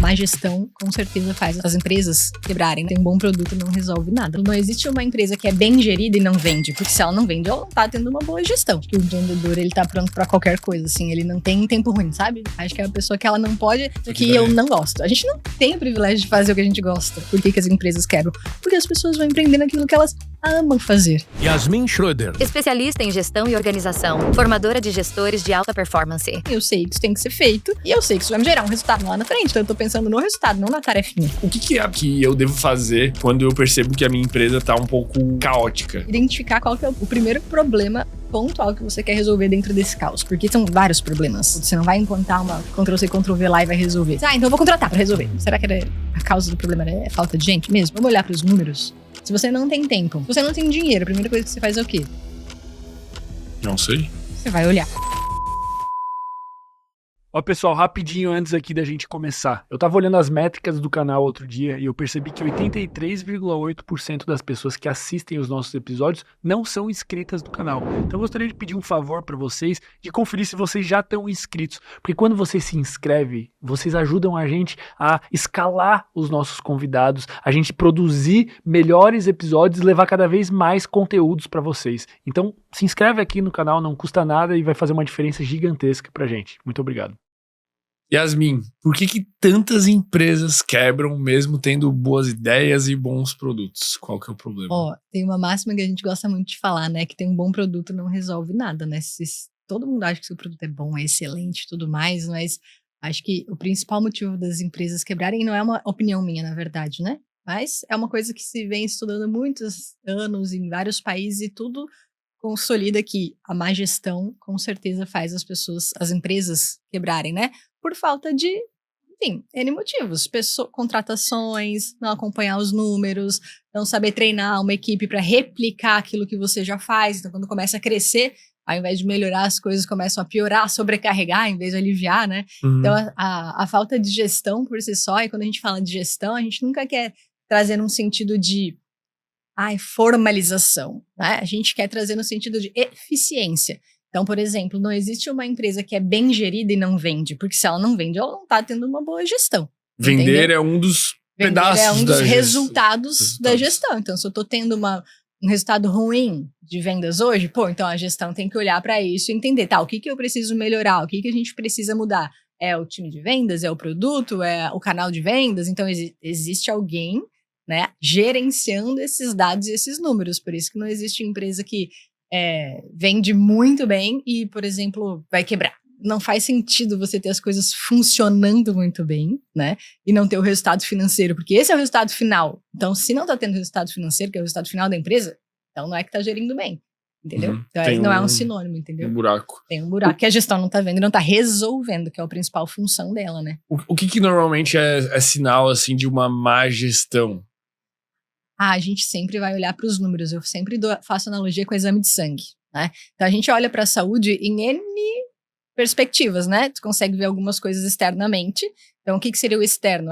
má gestão com certeza faz as empresas quebrarem. Tem um bom produto não resolve nada. Não existe uma empresa que é bem gerida e não vende, porque se ela não vende, ela não tá tendo uma boa gestão. Acho que o vendedor, ele tá pronto pra qualquer coisa, assim, ele não tem tempo ruim, sabe? Acho que é a pessoa que ela não pode, que eu não gosto. A gente não tem o privilégio de fazer o que a gente gosta. Por que as empresas quebram? Porque as pessoas vão empreender naquilo que elas amam fazer. Yasmin Schroeder, especialista em gestão e organização, formadora de gestores de alta performance. Eu sei que isso tem que ser feito e eu sei que isso vai me gerar um resultado lá na frente. Então eu tô pensando no resultado, não na tarefinha. O que é que eu devo fazer quando eu percebo que a minha empresa tá um pouco caótica? Identificar qual que é o primeiro problema pontual que você quer resolver dentro desse caos. Porque são vários problemas. Você não vai encontrar uma Ctrl-C, Ctrl-V lá e vai resolver. Então eu vou contratar pra resolver. Será que a causa do problema é falta de gente mesmo? Vamos olhar pros números. Se você não tem tempo, se você não tem dinheiro, a primeira coisa que você faz é o quê? Não sei. Você vai olhar. Ó, pessoal, rapidinho antes aqui da gente começar. Eu tava olhando as métricas do canal outro dia e eu percebi que 83,8% das pessoas que assistem os nossos episódios não são inscritas do canal. Então eu gostaria de pedir um favor pra vocês de conferir se vocês já estão inscritos. Porque quando você se inscreve, vocês ajudam a gente a escalar os nossos convidados, a gente produzir melhores episódios e levar cada vez mais conteúdos pra vocês. Então se inscreve aqui no canal, não custa nada e vai fazer uma diferença gigantesca pra gente. Muito obrigado. Yasmin, por que tantas empresas quebram mesmo tendo boas ideias e bons produtos? Qual que é o problema? Tem uma máxima que a gente gosta muito de falar, né? Que tem um bom produto não resolve nada, né? Todo mundo acha que seu produto é bom, é excelente e tudo mais, mas acho que o principal motivo das empresas quebrarem não é uma opinião minha, na verdade, né? Mas é uma coisa que se vem estudando há muitos anos em vários países e tudo consolida que a má gestão com certeza faz as empresas quebrarem, né? Por falta de, enfim, N motivos. Contratações, não acompanhar os números, não saber treinar uma equipe para replicar aquilo que você já faz. Então, quando começa a crescer, ao invés de melhorar, as coisas começam a piorar, sobrecarregar, em vez de aliviar, né? Então, a falta de gestão por si só, e quando a gente fala de gestão, a gente nunca quer trazer num sentido de formalização, né? A gente quer trazer no sentido de eficiência. Então, por exemplo, não existe uma empresa que é bem gerida e não vende, porque se ela não vende, ela não está tendo uma boa gestão. Vender entendeu? É um dos pedaços é um dos da resultados da gestão. Então, se eu estou tendo um resultado ruim de vendas hoje, então a gestão tem que olhar para isso e entender, o que eu preciso melhorar, o que a gente precisa mudar? É o time de vendas, é o produto, é o canal de vendas? Então, existe alguém, né, gerenciando esses dados e esses números. Por isso que não existe empresa que vende muito bem e, por exemplo, vai quebrar. Não faz sentido você ter as coisas funcionando muito bem, né? E não ter o resultado financeiro, porque esse é o resultado final. Então, se não tá tendo resultado financeiro, que é o resultado final da empresa, então não é que tá gerindo bem, entendeu? Então não é um sinônimo, entendeu? Um buraco. Tem um buraco que a gestão não tá vendo e não tá resolvendo, que é a principal função dela, né? O que normalmente é sinal, assim, de uma má gestão? A gente sempre vai olhar para os números. Eu sempre faço analogia com o exame de sangue, né? Então, a gente olha para a saúde em N perspectivas, né? Tu consegue ver algumas coisas externamente. Então, o que seria o externo?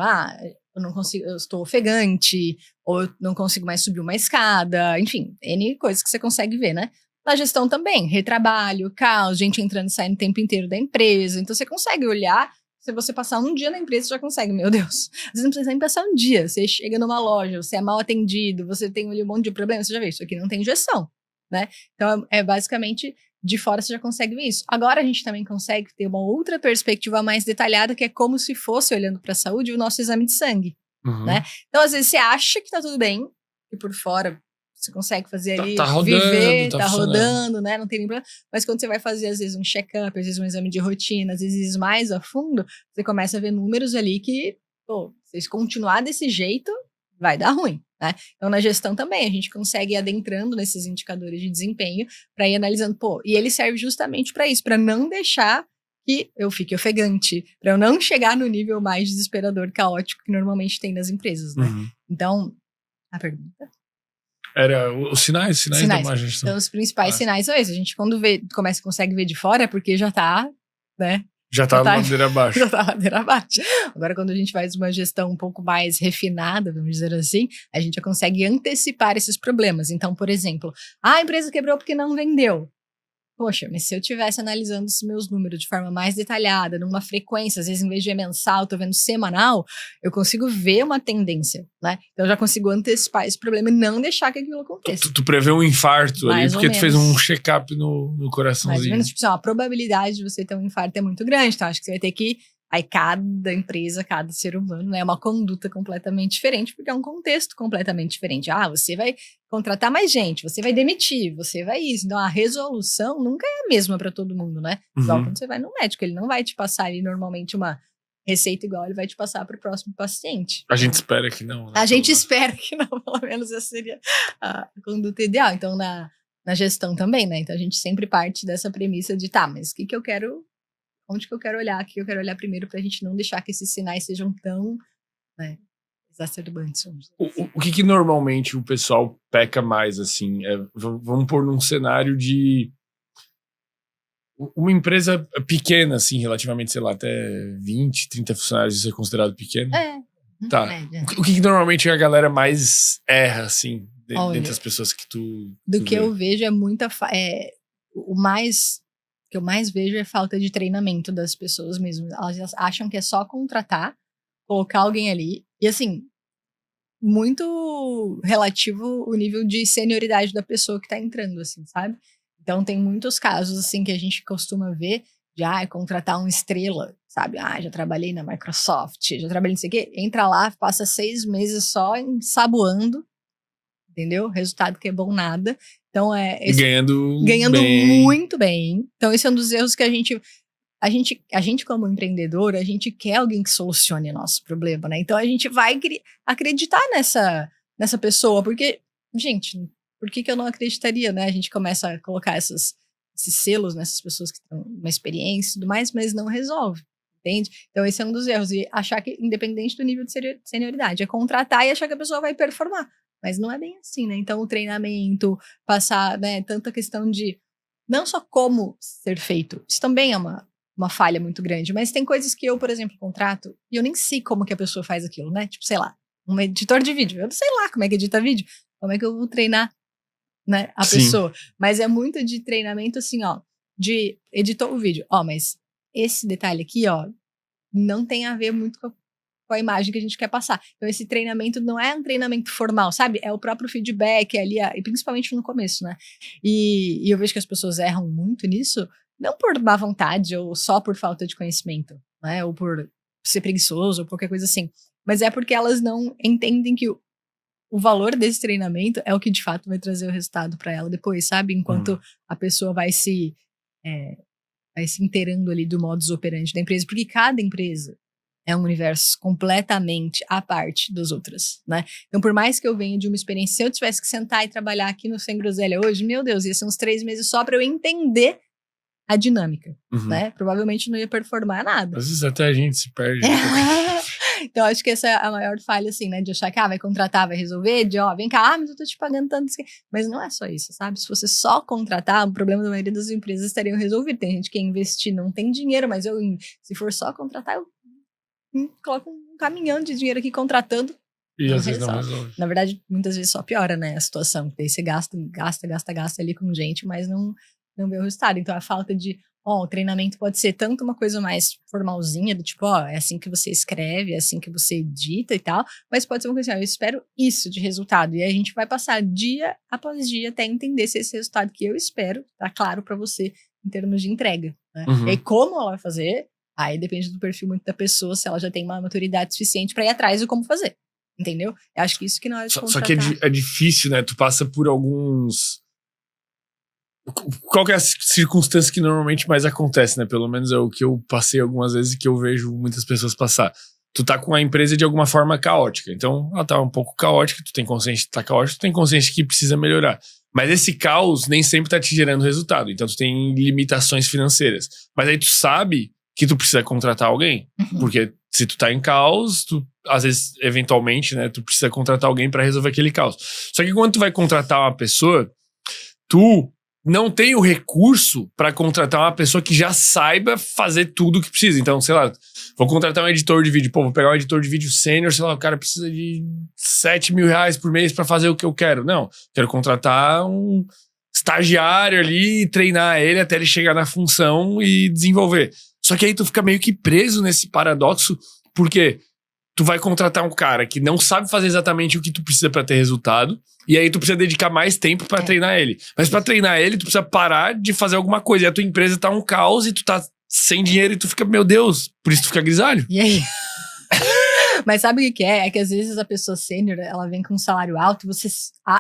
Eu não consigo, eu estou ofegante, ou eu não consigo mais subir uma escada, enfim, N coisas que você consegue ver, né? Na gestão também, retrabalho, caos, gente entrando e saindo o tempo inteiro da empresa. Então, você consegue olhar. Se você passar um dia na empresa, você já consegue. Meu Deus. Às vezes não precisa nem passar um dia. Você chega numa loja, você é mal atendido, você tem ali um monte de problemas. Você já vê, isso aqui não tem gestão, né? Então, basicamente, de fora você já consegue ver isso. Agora a gente também consegue ter uma outra perspectiva mais detalhada, que é como se fosse, olhando para a saúde, o nosso exame de sangue, né? Então, às vezes, você acha que tá tudo bem, e por fora você consegue fazer ali, tá rodando, viver, tá rodando, né? Não tem nem problema. Mas quando você vai fazer, às vezes, um check-up, às vezes um exame de rotina, às vezes mais a fundo, você começa a ver números ali que, se continuar desse jeito, vai dar ruim, né? Então, na gestão também, a gente consegue ir adentrando nesses indicadores de desempenho para ir analisando, e ele serve justamente para isso, para não deixar que eu fique ofegante, para eu não chegar no nível mais desesperador, caótico que normalmente tem nas empresas, né? Então, a pergunta... Era os sinais da má gestão. Então, os principais sinais são esses. A gente, quando consegue ver de fora, é porque já tá, né? Já tá ladeira abaixo. Já tá ladeira abaixo. Agora, quando a gente faz uma gestão um pouco mais refinada, vamos dizer assim, a gente já consegue antecipar esses problemas. Então, por exemplo, a empresa quebrou porque não vendeu. poxa, mas se eu tivesse analisando os meus números de forma mais detalhada, numa frequência, às vezes em vez de ver mensal, eu tô vendo semanal, eu consigo ver uma tendência, né? Então eu já consigo antecipar esse problema e não deixar que aquilo aconteça. Tu prevê um infarto ali, Mais ou porque tu fez menos. um check-up no Mais coraçãozinho. ou menos, tipo assim, ó, a probabilidade de você ter um infarto é muito grande, então acho que você vai ter que. Aí cada empresa, cada ser humano, né, é uma conduta completamente diferente, porque é um contexto completamente diferente. Ah, você vai contratar mais gente, você vai demitir, você vai isso. Então a resolução nunca é a mesma para todo mundo, né? Igual Uhum. quando você vai no médico, ele não vai te passar ali normalmente uma receita igual, ele vai te passar para o próximo paciente. A gente espera que não. Né? A gente espera que não, pelo menos essa seria a conduta ideal. Então na gestão também, né? Então a gente sempre parte dessa premissa de, tá, mas o que eu quero. Onde que eu quero olhar? O que eu quero olhar primeiro pra gente não deixar que esses sinais sejam tão, né, exacerbantes. Vamos dizer. O que normalmente o pessoal peca mais, assim? Vamos pôr num cenário de uma empresa pequena, assim, relativamente, sei lá, até 20, 30 funcionários, isso é considerado pequeno? Tá. Média. O que normalmente a galera mais erra, assim, Olha, dentre as pessoas que tu Do que vê? eu vejo é muita... o que eu mais vejo é falta de treinamento das pessoas mesmo. Elas acham que é só contratar, colocar alguém ali. E assim, muito relativo o nível de senioridade da pessoa que tá entrando, assim, sabe? Então tem muitos casos, assim, que a gente costuma ver de, contratar um estrela, sabe? Já trabalhei na Microsoft, já trabalhei não sei o quê. Entra lá, passa 6 meses só ensaboando, entendeu? Resultado que é bom nada. Então ganhando bem. muito bem. Então esse é um dos erros que a gente como empreendedor, a gente quer alguém que solucione o nosso problema, né? Então a gente vai acreditar nessa pessoa, porque, gente, por que eu não acreditaria, né? A gente começa a colocar esses selos nessas pessoas que têm uma experiência e tudo mais, mas não resolve, entende? Então esse é um dos erros, e achar que, independente do nível de senioridade, é contratar e achar que a pessoa vai performar. Mas não é bem assim, né? Então o treinamento, passar, né, tanta questão de não só como ser feito, isso também é uma falha muito grande, mas tem coisas que eu, por exemplo, contrato e eu nem sei como que a pessoa faz aquilo, né? Tipo, sei lá, um editor de vídeo, eu não sei lá como é que edita vídeo, como é que eu vou treinar, né, a Sim. pessoa? Mas é muito de treinamento assim, ó, de editou o vídeo, mas esse detalhe aqui, não tem a ver muito com a imagem que a gente quer passar. Então esse treinamento não é um treinamento formal, sabe? É o próprio feedback ali, e principalmente no começo, né? E eu vejo que as pessoas erram muito nisso, não por má vontade ou só por falta de conhecimento, né? Ou por ser preguiçoso ou qualquer coisa assim. Mas é porque elas não entendem que o valor desse treinamento é o que de fato vai trazer o resultado para ela depois, sabe? Enquanto a pessoa vai se inteirando ali do modus operandi da empresa, porque cada empresa é um universo completamente à parte das outras, né? Então, por mais que eu venha de uma experiência, se eu tivesse que sentar e trabalhar aqui no Sem Groselha hoje, meu Deus, ia ser uns 3 meses só para eu entender a dinâmica, né? Provavelmente não ia performar nada. Às vezes até a gente se perde. Então, acho que essa é a maior falha, assim, né? De achar que, vai contratar, vai resolver, de, vem cá, mas eu tô te pagando tanto. Mas não é só isso, sabe? Se fosse só contratar, o problema da maioria das empresas estariam resolvido. Tem gente que quer investir, não tem dinheiro, mas se for só contratar, eu coloco um caminhão de dinheiro aqui contratando. E às vezes não resolve. Na verdade, muitas vezes só piora, né, a situação. Daí você gasta ali com gente, mas não vê o resultado. Então a falta de, o treinamento pode ser tanto uma coisa mais formalzinha, do tipo, é assim que você escreve, é assim que você edita e tal, mas pode ser uma coisa assim, eu espero isso de resultado. E aí a gente vai passar dia após dia até entender se esse resultado que eu espero tá claro pra você em termos de entrega, né? E aí como ela vai fazer, aí depende do perfil muito da pessoa, se ela já tem uma maturidade suficiente pra ir atrás do como fazer. Entendeu? Eu acho que isso que na hora de contratar... Só que é difícil, né? Tu passa por alguns... Qual que é a circunstância que normalmente mais acontece, né? Pelo menos é o que eu passei algumas vezes e que eu vejo muitas pessoas passar. Tu tá com a empresa de alguma forma caótica. Então, ela tá um pouco caótica, tu tem consciência que tá caótica, tu tem consciência que precisa melhorar. Mas esse caos nem sempre tá te gerando resultado. Então, tu tem limitações financeiras. Mas aí tu sabe que tu precisa contratar alguém. Porque se tu tá em caos, tu, às vezes, eventualmente, né, tu precisa contratar alguém pra resolver aquele caos. Só que quando tu vai contratar uma pessoa, tu não tem o recurso pra contratar uma pessoa que já saiba fazer tudo o que precisa. Então, sei lá, vou contratar um editor de vídeo. Vou pegar um editor de vídeo sênior, sei lá, o cara precisa de R$7.000 por mês pra fazer o que eu quero. Não, quero contratar um estagiário ali e treinar ele até ele chegar na função e desenvolver. Só que aí tu fica meio que preso nesse paradoxo, porque tu vai contratar um cara que não sabe fazer exatamente o que tu precisa pra ter resultado, e aí tu precisa dedicar mais tempo pra treinar ele. Mas pra treinar ele, tu precisa parar de fazer alguma coisa. E a tua empresa tá um caos e tu tá sem dinheiro e tu fica, meu Deus, por isso tu fica grisalho. E aí? Mas sabe o que é? É que às vezes a pessoa sênior, ela vem com um salário alto, você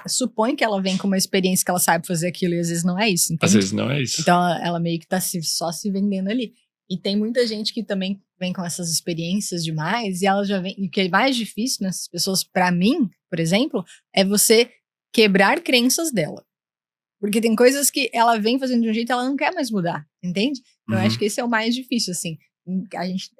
supõe que ela vem com uma experiência que ela sabe fazer aquilo, e às vezes não é isso, entende? Às vezes não é isso. Então ela meio que tá só se vendendo ali. E tem muita gente que também vem com essas experiências demais, e ela já vem. E o que é mais difícil nessas pessoas, pra mim, por exemplo, é você quebrar crenças dela. Porque tem coisas que ela vem fazendo de um jeito e ela não quer mais mudar, entende? Então eu acho que esse é o mais difícil, assim.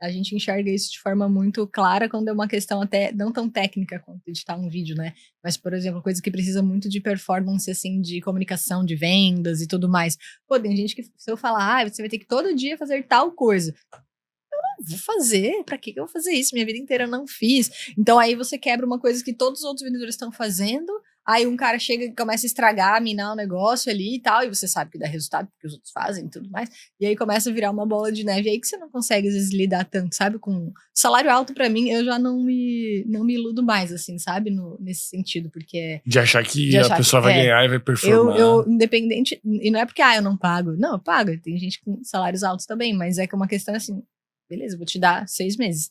A gente enxerga isso de forma muito clara quando é uma questão até não tão técnica quanto editar um vídeo, né? Mas, por exemplo, coisa que precisa muito de performance, assim, de comunicação, de vendas e tudo mais. Pô, tem gente que, se eu falar, você vai ter que todo dia fazer tal coisa. Eu não vou fazer, pra que eu vou fazer isso? Minha vida inteira eu não fiz. Então aí você quebra uma coisa que todos os outros vendedores estão fazendo, aí um cara chega e começa a estragar, minar o negócio ali e tal, e você sabe que dá resultado, porque os outros fazem e tudo mais, e aí começa a virar uma bola de neve, e aí que você não consegue, às vezes, lidar tanto, sabe? Com salário alto, pra mim, eu já não me iludo mais, assim, sabe? Nesse sentido, porque... De achar que a pessoa vai ganhar e vai performar. Eu, independente, e não é porque, eu não pago. Não, eu pago, tem gente com salários altos também, mas é que é uma questão assim, beleza, vou te dar 6 meses,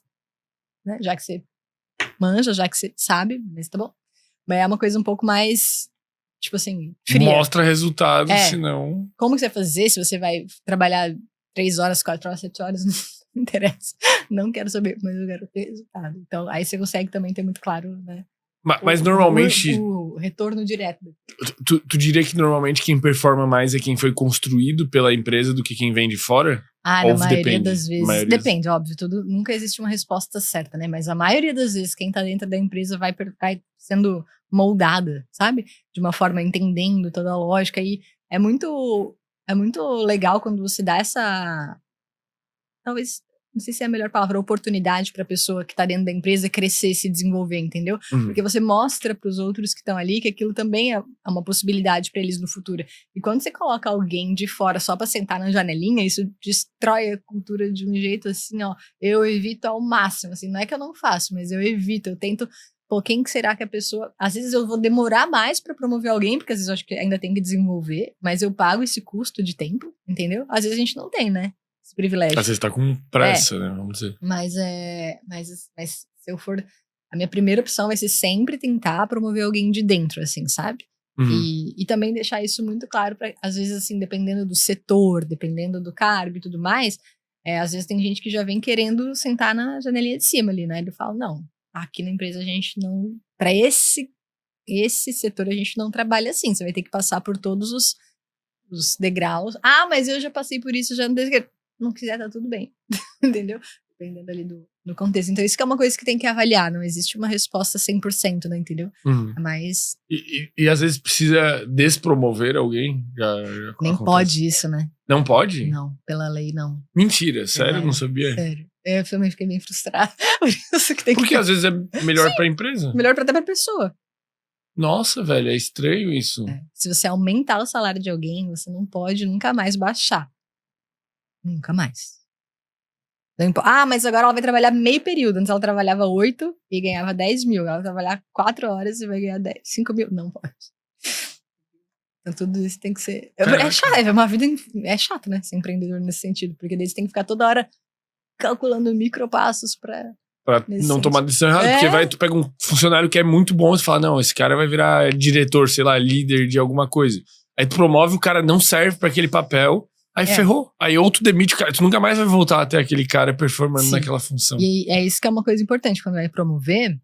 né? Já que você manja, já que você sabe, mas tá bom. Mas é uma coisa um pouco mais, tipo assim, fria. Mostra resultado, senão... Como que você vai fazer se você vai trabalhar 3 horas, 4 horas, 7 horas? Não interessa. Não quero saber, mas eu quero ter resultado. Então, aí você consegue também ter muito claro, né? Mas normalmente... O retorno direto. Tu diria que normalmente quem performa mais é quem foi construído pela empresa do que quem vem de fora? Na maioria das vezes. Depende, óbvio. Nunca existe uma resposta certa, né? Mas a maioria das vezes, quem tá dentro da empresa vai sendo moldada, sabe? De uma forma entendendo toda a lógica. E é muito legal quando você dá essa... Talvez... Não sei se é a melhor palavra, oportunidade pra pessoa que tá dentro da empresa crescer, se desenvolver, entendeu? Porque você mostra pros outros que estão ali que aquilo também é uma possibilidade pra eles no futuro. E quando você coloca alguém de fora só pra sentar na janelinha, isso destrói a cultura de um jeito assim, ó. Eu evito ao máximo, assim, não é que eu não faço, mas eu evito, eu tento... Pô, quem que será que a pessoa... Às vezes eu vou demorar mais pra promover alguém, porque às vezes eu acho que ainda tem que desenvolver, mas eu pago esse custo de tempo, entendeu? Às vezes a gente não tem, né? Esse privilégio. Às vezes tá com pressa, né? Vamos dizer. Mas se eu for... A minha primeira opção vai ser sempre tentar promover alguém de dentro, assim, sabe? E também deixar isso muito claro pra, às vezes, assim, dependendo do setor, dependendo do cargo e tudo mais, às vezes tem gente que já vem querendo sentar na janelinha de cima ali, né? Ele fala, não, aqui na empresa a gente não... Pra esse setor a gente não trabalha assim, você vai ter que passar por todos os degraus. Mas eu já passei por isso, já não quiser, tá tudo bem. Entendeu? Dependendo ali do contexto. Então, isso que é uma coisa que tem que avaliar. Não existe uma resposta 100%, né? Entendeu? Mas... E às vezes precisa despromover alguém? Já nem acontece. pode isso, né? Não pode? Não, pela lei, não. Mentira, sério? Não sabia? Sério. Eu também fiquei bem frustrada. Por isso que tem Porque às vezes é melhor pra empresa. Melhor pra a pessoa. Nossa, velho, é estranho isso. Se você aumentar o salário de alguém, você não pode nunca mais baixar. Nunca mais. Mas agora ela vai trabalhar meio período. Antes ela trabalhava 8 e ganhava 10 mil. Ela vai trabalhar 4 horas e vai ganhar 5 mil. Não pode. Então tudo isso tem que ser... É chato, é uma vida... É chato, né? Ser empreendedor nesse sentido. Porque daí você tem que ficar toda hora calculando micropassos pra não tomar decisão errada. Porque tu pega um funcionário que é muito bom e tu fala, não, esse cara vai virar diretor, sei lá, líder de alguma coisa. Aí tu promove, o cara não serve pra aquele papel. Aí ferrou. Aí ou tu demite o cara. Tu nunca mais vai voltar até aquele cara performando naquela função. E é isso que é uma coisa importante. Quando vai promover,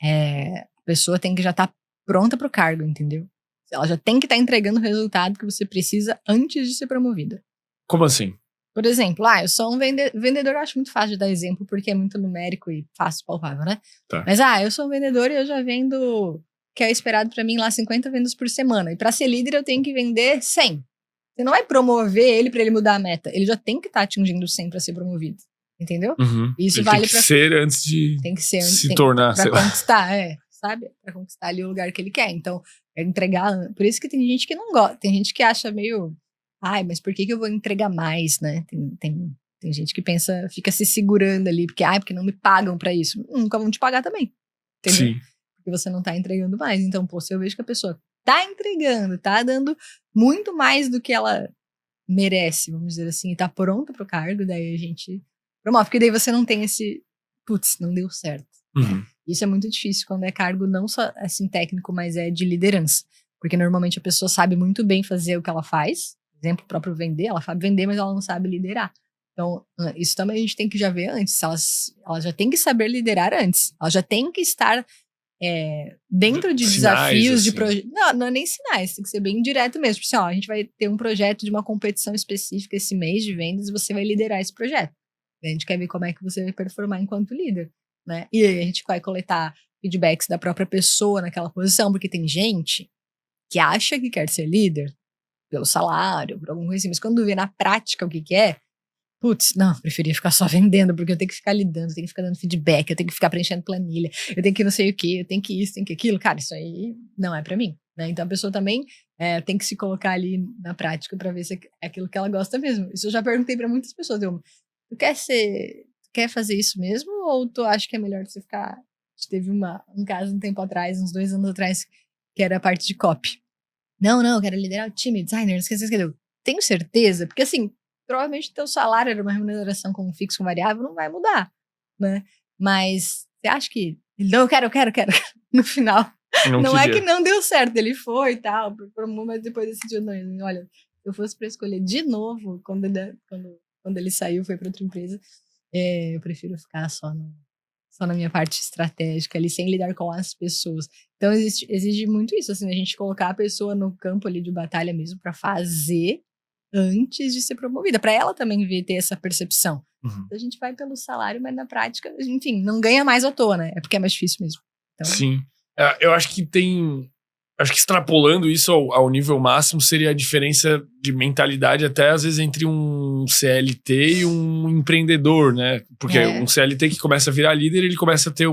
a pessoa tem que já estar pronta pro cargo, entendeu? Ela já tem que estar entregando o resultado que você precisa antes de ser promovida. Como assim? Por exemplo, eu sou um vendedor, eu acho muito fácil de dar exemplo, porque é muito numérico e fácil, palpável, né? Tá. Mas, eu sou um vendedor e eu já vendo, que é esperado pra mim lá 50 vendas por semana. E pra ser líder eu tenho que vender 100. Você não vai promover ele pra ele mudar a meta. Ele já tem que estar atingindo 100 pra ser promovido. Entendeu? Isso ele vale tem que ser antes de se tornar, pra conquistar, sabe? Pra conquistar ali o lugar que ele quer. Então, É entregar. Por isso que tem gente que não gosta. Tem gente que acha meio. Ai, mas por que eu vou entregar mais, né? Tem gente que pensa, fica se segurando ali, porque não me pagam pra isso. Nunca vão te pagar também. Entendeu? Sim. Porque você não tá entregando mais. Então, pô, se eu vejo que a pessoa tá entregando, tá dando muito mais do que ela merece, vamos dizer assim, e tá pronta pro cargo, daí a gente promove. Porque daí você não tem esse, putz, não deu certo. Uhum. Isso é muito difícil quando é cargo não só assim técnico, mas é de liderança. Porque normalmente a pessoa sabe muito bem fazer o que ela faz. Exemplo próprio, vender. Ela sabe vender, mas ela não sabe liderar. Então, isso também a gente tem que já ver antes. Ela já tem que saber liderar antes. Ela já tem que estar dentro de Sinais, desafios, assim. de projetos. Não é nem sinais, tem que ser bem direto mesmo. Tipo assim, ó, a gente vai ter um projeto de uma competição específica esse mês de vendas e você vai liderar esse projeto. A gente quer ver como é que você vai performar enquanto líder. Né? E aí a gente vai coletar feedbacks da própria pessoa naquela posição, porque tem gente que acha que quer ser líder pelo salário, por alguma coisa assim, mas quando vê na prática o que é, putz, não, preferia ficar só vendendo, porque eu tenho que ficar lidando, eu tenho que ficar dando feedback, eu tenho que ficar preenchendo planilha, eu tenho que não sei o que, eu tenho que isso, tenho que aquilo, cara, isso aí não é pra mim, né? Então a pessoa também tem que se colocar ali na prática pra ver se é aquilo que ela gosta mesmo. Isso eu já perguntei pra muitas pessoas, tu quer fazer isso mesmo, ou tu acha que é melhor você ficar... Teve um caso um tempo atrás, uns 2 anos atrás, que era a parte de copy. Não, eu quero liderar o time, designer, não sei o que eu tenho certeza, porque assim, provavelmente teu salário era uma remuneração com fixo, com variável, não vai mudar, né? Mas você acha que... Não, eu quero. No final, não é que não deu certo, ele foi e tal, mas depois decidiu, não, olha, se eu fosse pra escolher de novo, quando ele saiu, foi pra outra empresa, eu prefiro ficar só na minha parte estratégica ali, sem lidar com as pessoas. Então, exige muito isso, assim, a gente colocar a pessoa no campo ali de batalha mesmo pra fazer antes de ser promovida, pra ela também ter essa percepção. Uhum. Então, a gente vai pelo salário, mas na prática, enfim, não ganha mais à toa, né? É porque é mais difícil mesmo. Então, sim. Eu acho que extrapolando isso ao nível máximo seria a diferença de mentalidade até às vezes entre um CLT e um empreendedor, né? Porque um CLT que começa a virar líder, ele começa a ter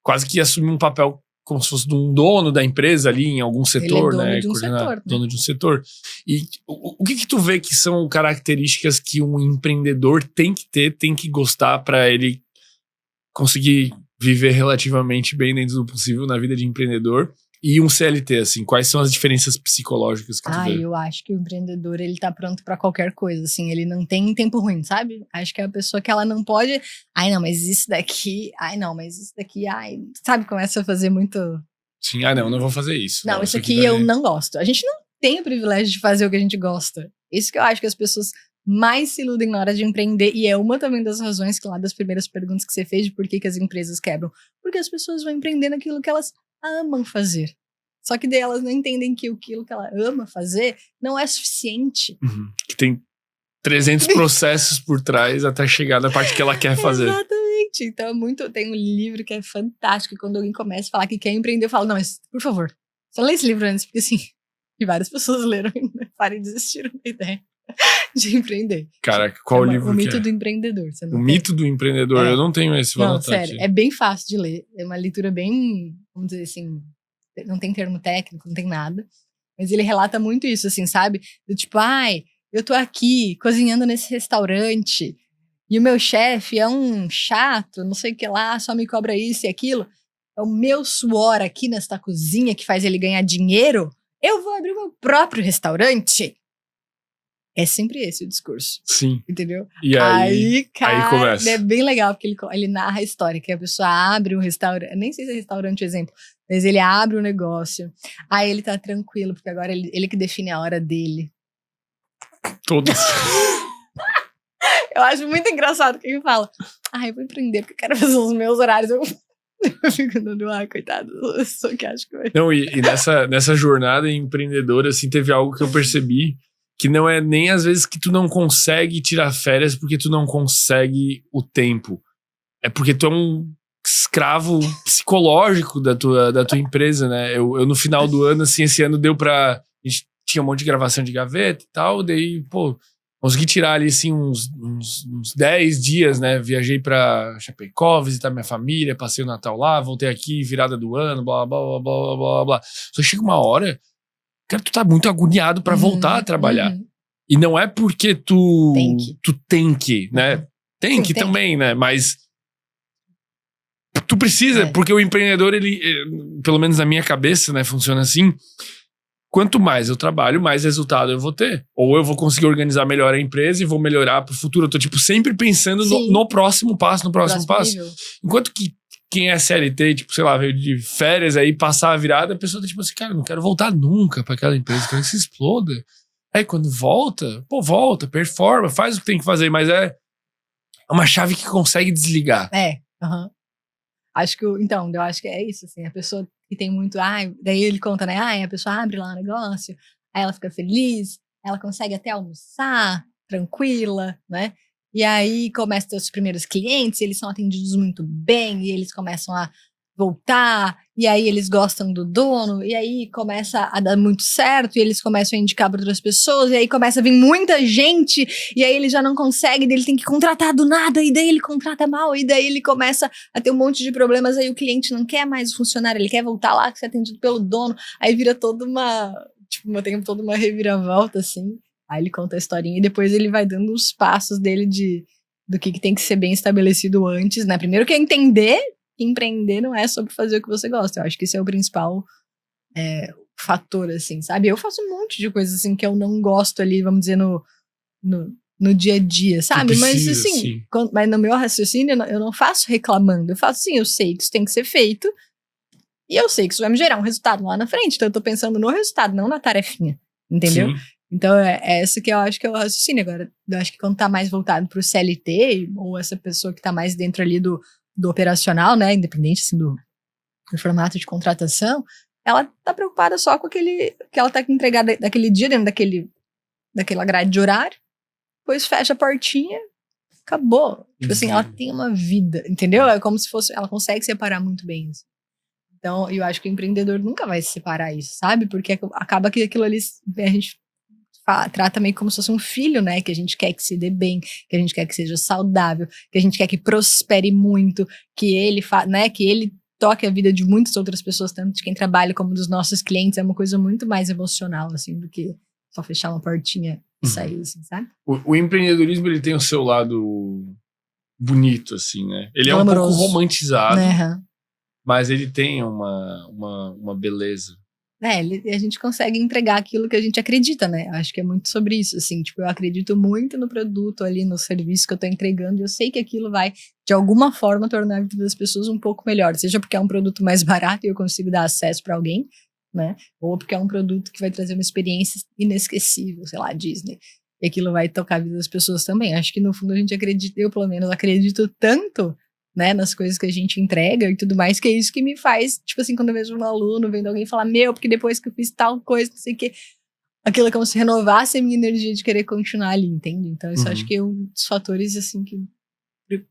quase que assumir um papel como se fosse de um dono da empresa ali em algum setor, ele é dono né? de um setor, né? Dono de um setor. E o que tu vê que são características que um empreendedor tem que ter, tem que gostar para ele conseguir viver relativamente bem dentro do possível na vida de empreendedor? E um CLT, assim, quais são as diferenças psicológicas que tu vê? Eu acho que o empreendedor, ele tá pronto pra qualquer coisa, assim, ele não tem tempo ruim, sabe? Acho que é a pessoa que ela não pode, mas isso daqui, sabe, começa a fazer muito... Sim, não vou fazer isso. Não, isso aqui eu não gosto. A gente não tem o privilégio de fazer o que a gente gosta. Isso que eu acho que as pessoas mais se iludem na hora de empreender, e é uma também das razões que lá das primeiras perguntas que você fez de por que as empresas quebram. Porque as pessoas vão empreender naquilo que elas amam fazer. Só que daí elas não entendem que aquilo que ela ama fazer não é suficiente. Uhum. Que tem 300 processos por trás até chegar na parte que ela quer fazer. Exatamente. Então tem um livro que é fantástico, e quando alguém começa a falar que quer empreender, eu falo, não, mas por favor, só lê esse livro antes, porque assim, e várias pessoas leram e parem e desistiram da ideia de empreender. Caraca, qual livro O que Mito é? do Empreendedor. Você não O tem? Mito do Empreendedor, eu não tenho esse, vou Não, anotar sério, aqui. é bem fácil de ler. É uma leitura bem, vamos dizer assim, não tem termo técnico, não tem nada. Mas ele relata muito isso, assim, sabe? Do tipo, eu tô aqui cozinhando nesse restaurante e o meu chefe é um chato, não sei o que lá, só me cobra isso e aquilo. É o meu suor aqui nesta cozinha que faz ele ganhar dinheiro. Eu vou abrir o meu próprio restaurante. É sempre esse o discurso. Sim. Entendeu? E aí, cara, começa. é bem legal, porque ele narra a história, que a pessoa abre um restaurante, nem sei se é restaurante exemplo, mas ele abre um negócio, aí ele tá tranquilo, porque agora ele que define a hora dele. Todos. Eu acho muito engraçado que ele fala, eu vou empreender, porque eu quero fazer os meus horários. Eu fico dando, coitado, eu só que acho que vai. Não, e nessa jornada empreendedora, assim, teve algo que eu percebi, que não é nem às vezes que tu não consegue tirar férias porque tu não consegue o tempo. É porque tu é um escravo psicológico da tua empresa, né? Eu no final do ano, assim, esse ano deu pra... A gente tinha um monte de gravação de gaveta e tal, daí, Consegui tirar ali, assim, uns 10 dias, né? Viajei pra Chapecó, visitar minha família, passei o Natal lá, voltei aqui, virada do ano, blá, blá, blá, blá, blá, blá. Só chega uma hora, cara, tu tá muito agoniado pra voltar a trabalhar. E não é porque tu tem que, né? Tem Sim, que tem também, né? Mas tu precisa, porque o empreendedor, ele, pelo menos na minha cabeça, né, funciona assim. Quanto mais eu trabalho, mais resultado eu vou ter. Ou eu vou conseguir organizar melhor a empresa e vou melhorar pro futuro. Eu tô, tipo, sempre pensando no próximo passo, no próximo passo. nível. Enquanto que quem é CLT, tipo, sei lá, veio de férias aí, passar a virada, a pessoa tá tipo assim, cara, eu não quero voltar nunca pra aquela empresa, quero que se exploda. Aí quando volta, volta, performa, faz o que tem que fazer, mas é uma chave que consegue desligar. Acho que, então, eu acho que é isso, assim, a pessoa que tem muito, daí ele conta, né, a pessoa abre lá um negócio, aí ela fica feliz, ela consegue até almoçar, tranquila, né, e aí começa a ter os primeiros clientes, eles são atendidos muito bem, e eles começam a voltar, e aí eles gostam do dono, e aí começa a dar muito certo, e eles começam a indicar para outras pessoas, e aí começa a vir muita gente, e aí ele já não consegue, daí ele tem que contratar do nada, e daí ele contrata mal, e daí ele começa a ter um monte de problemas, aí o cliente não quer mais o funcionário, ele quer voltar lá, que ser atendido pelo dono, aí vira toda uma, tipo, tem toda uma reviravolta, assim, aí ele conta a historinha, e depois ele vai dando os passos dele do que tem que ser bem estabelecido antes, né, primeiro que é entender que empreender não é sobre fazer o que você gosta. Eu acho que esse é o principal fator, assim, sabe? Eu faço um monte de coisas, assim, que eu não gosto ali, vamos dizer, no dia a dia, sabe? Mas, assim, mas no meu raciocínio, eu não faço reclamando. Eu faço, sim, eu sei que isso tem que ser feito e eu sei que isso vai me gerar um resultado lá na frente. Então, eu tô pensando no resultado, não na tarefinha, entendeu? Sim. Então, é essa que eu acho que é o raciocínio. Agora, eu acho que quando tá mais voltado pro CLT, ou essa pessoa que tá mais dentro ali do operacional, né, independente assim, do formato de contratação, ela tá preocupada só com aquele que ela tá que entregar daquele dia, dentro daquela grade de horário, depois fecha a portinha, acabou. Tipo assim, ela tem uma vida, entendeu? É como se fosse, ela consegue separar muito bem isso. Então, eu acho que o empreendedor nunca vai se separar isso, sabe? Porque acaba que aquilo ali, a gente trata meio como se fosse um filho, né, que a gente quer que se dê bem, que a gente quer que seja saudável, que a gente quer que prospere muito, que ele né, que ele toque a vida de muitas outras pessoas, tanto de quem trabalha como dos nossos clientes. É uma coisa muito mais emocional, assim, do que só fechar uma portinha e sair, assim, sabe? O empreendedorismo, ele tem o seu lado bonito, assim, né? Ele é um pouco romantizado, mas ele tem uma beleza. A gente consegue entregar aquilo que a gente acredita, né? Acho que é muito sobre isso, assim, tipo, eu acredito muito no produto ali, no serviço que eu tô entregando, e eu sei que aquilo vai, de alguma forma, tornar a vida das pessoas um pouco melhor, seja porque é um produto mais barato e eu consigo dar acesso para alguém, né? Ou porque é um produto que vai trazer uma experiência inesquecível, sei lá, Disney, e aquilo vai tocar a vida das pessoas também. Acho que no fundo a gente acredita, eu pelo menos acredito tanto, né, nas coisas que a gente entrega e tudo mais, que é isso que me faz, tipo assim, quando eu vejo um aluno vendo alguém falar, porque depois que eu fiz tal coisa, não sei o que, aquilo é como se renovasse a minha energia de querer continuar ali, entende? Então isso acho que é um dos fatores, assim, que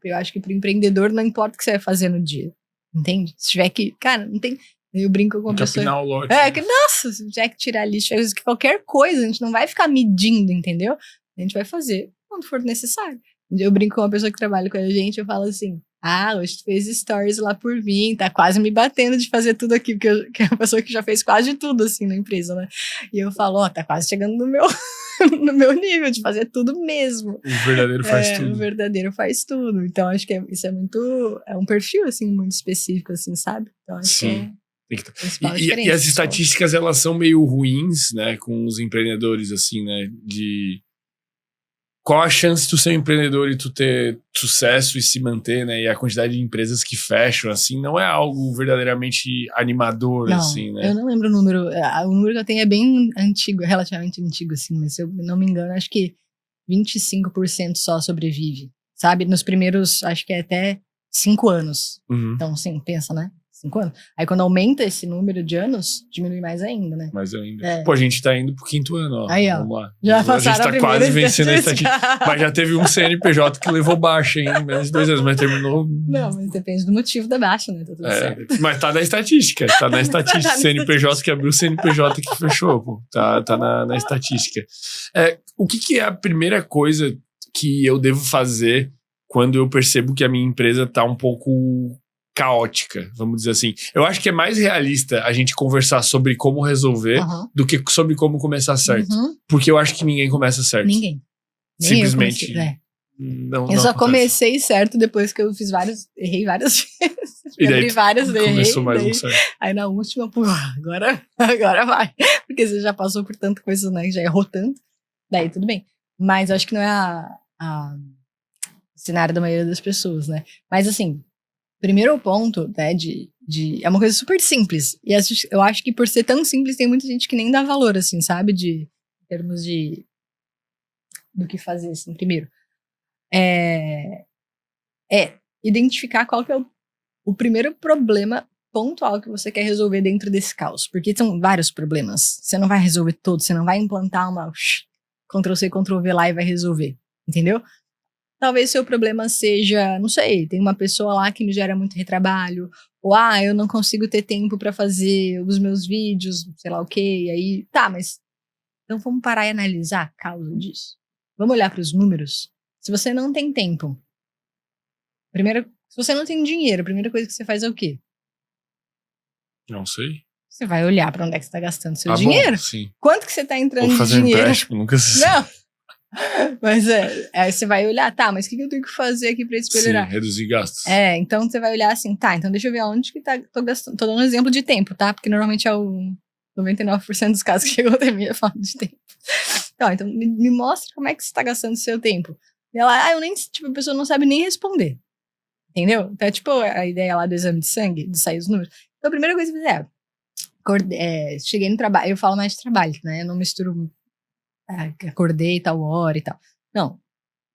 eu acho que pro empreendedor não importa o que você vai fazer no dia, entende? Se tiver que, cara, não tem, eu brinco com uma pessoa, capinar o lote, que, nossa, se tiver que tirar lixo, qualquer coisa, a gente não vai ficar medindo, entendeu? A gente vai fazer quando for necessário. Eu brinco com uma pessoa que trabalha com a gente, eu falo assim, hoje tu fez stories lá por mim, tá quase me batendo de fazer tudo aqui, porque que é uma pessoa que já fez quase tudo, assim, na empresa, né? E eu falo, tá quase chegando no meu nível de fazer tudo mesmo. O verdadeiro faz tudo. O verdadeiro faz tudo. Então, acho que isso é muito, é um perfil, assim, muito específico, assim, sabe? Então, acho que e as estatísticas, elas são meio ruins, né, com os empreendedores, assim, né, de qual a chance de tu ser um empreendedor e tu ter sucesso e se manter, né? E a quantidade de empresas que fecham, assim, não é algo verdadeiramente animador, não, assim, né? Eu não lembro o número. O número que eu tenho é bem antigo, relativamente antigo, assim, mas se eu não me engano, acho que 25% só sobrevive, sabe? Nos primeiros, acho que é até 5 anos. Então, sim, pensa, né? 5 anos. Aí quando aumenta esse número de anos, diminui mais ainda, né? Mas ainda. É. Pô, a gente tá indo pro 5º ano, ó. Aí, ó. Vamos lá. Já a passaram gente tá a primeira quase vencendo a estatística. estatística. Mas já teve um CNPJ que levou baixa, hein? Menos de 2 anos, mas terminou. Não, mas depende do motivo da baixa, né? Tá tudo certo. Mas tá na estatística. Tá na estatística. Tá na CNPJ que abriu, CNPJ que fechou, pô. Tá na estatística. O que é a primeira coisa que eu devo fazer quando eu percebo que a minha empresa tá um pouco caótica, vamos dizer assim? Eu acho que é mais realista a gente conversar sobre como resolver do que sobre como começar certo. Porque eu acho que ninguém começa certo. Ninguém. Nem Simplesmente. eu comecei, Não eu só acontece. comecei certo depois que eu fiz errei várias vezes. E daí Abri várias, errei. Começou mais daí, um certo. aí na última, pô, agora vai. Porque você já passou por tanta coisa, né? Já errou tanto. Daí tudo bem. Mas eu acho que não é o cenário da maioria das pessoas, né? Mas assim, primeiro ponto, né, é uma coisa super simples. E eu acho que por ser tão simples, tem muita gente que nem dá valor, assim, sabe? Em termos do que fazer, assim, primeiro. Identificar qual que é o primeiro problema pontual que você quer resolver dentro desse caos. Porque são vários problemas. Você não vai resolver todos, você não vai implantar uma Ctrl+C, Ctrl+V lá e vai resolver. Entendeu? Talvez seu problema seja, não sei, tem uma pessoa lá que me gera muito retrabalho, ou eu não consigo ter tempo pra fazer os meus vídeos, sei lá o quê, e aí, tá, mas então vamos parar e analisar a causa disso. Vamos olhar para os números. Se você não tem tempo, se você não tem dinheiro, a primeira coisa que você faz é o quê? Não sei. Você vai olhar pra onde é que você tá gastando seu dinheiro. Bom, sim. Quanto que você tá entrando Vou de fazer dinheiro? empréstimo, nunca se Não. Mas aí você vai olhar, tá, mas o que eu tenho que fazer aqui pra isso melhorar? Sim, reduzir gastos. Então você vai olhar assim, tá, então deixa eu ver aonde que tô gastando. Tô dando um exemplo de tempo, tá? Porque normalmente é o 99% dos casos que chegam até mim é falta de tempo. Então me mostra como é que você tá gastando seu tempo. E ela, a pessoa não sabe nem responder. Entendeu? Então é tipo a ideia lá do exame de sangue, de sair os números. Então a primeira coisa que eu fiz cheguei no trabalho, eu falo mais de trabalho, né? Eu não misturo acordei tal hora e tal. Não.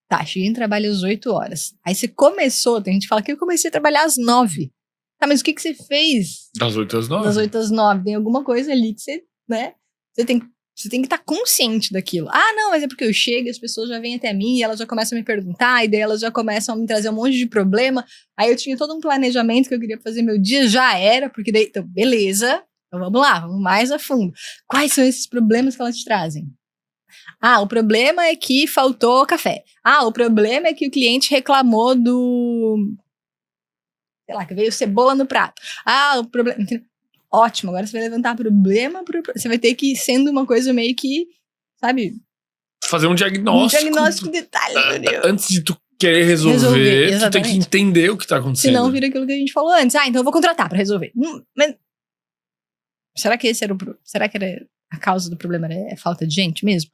Tá, cheguei no trabalho às 8 horas. Aí você começou, tem gente que fala que eu comecei a trabalhar às 9. Tá, mas o que você fez? Das 8 às 9? Das 8 às 9. Tem alguma coisa ali que você, né? Você tem que estar consciente daquilo. Não, mas é porque eu chego e as pessoas já vêm até mim e elas já começam a me perguntar, e daí elas já começam a me trazer um monte de problema. Aí eu tinha todo um planejamento que eu queria fazer, meu dia já era, porque daí, então, beleza. Então vamos lá, vamos mais a fundo. Quais são esses problemas que elas te trazem? O problema é que faltou café. O problema é que o cliente reclamou sei lá, que veio cebola no prato. O problema... Ótimo, agora você vai levantar problema. Você vai ter que ir sendo uma coisa meio que, sabe? Fazer um diagnóstico. Um diagnóstico de detalhe. Antes de tu querer resolver, tu tem que entender o que tá acontecendo. Senão vira aquilo que a gente falou antes. Então eu vou contratar pra resolver. Mas será que será que era a causa do problema é falta de gente mesmo?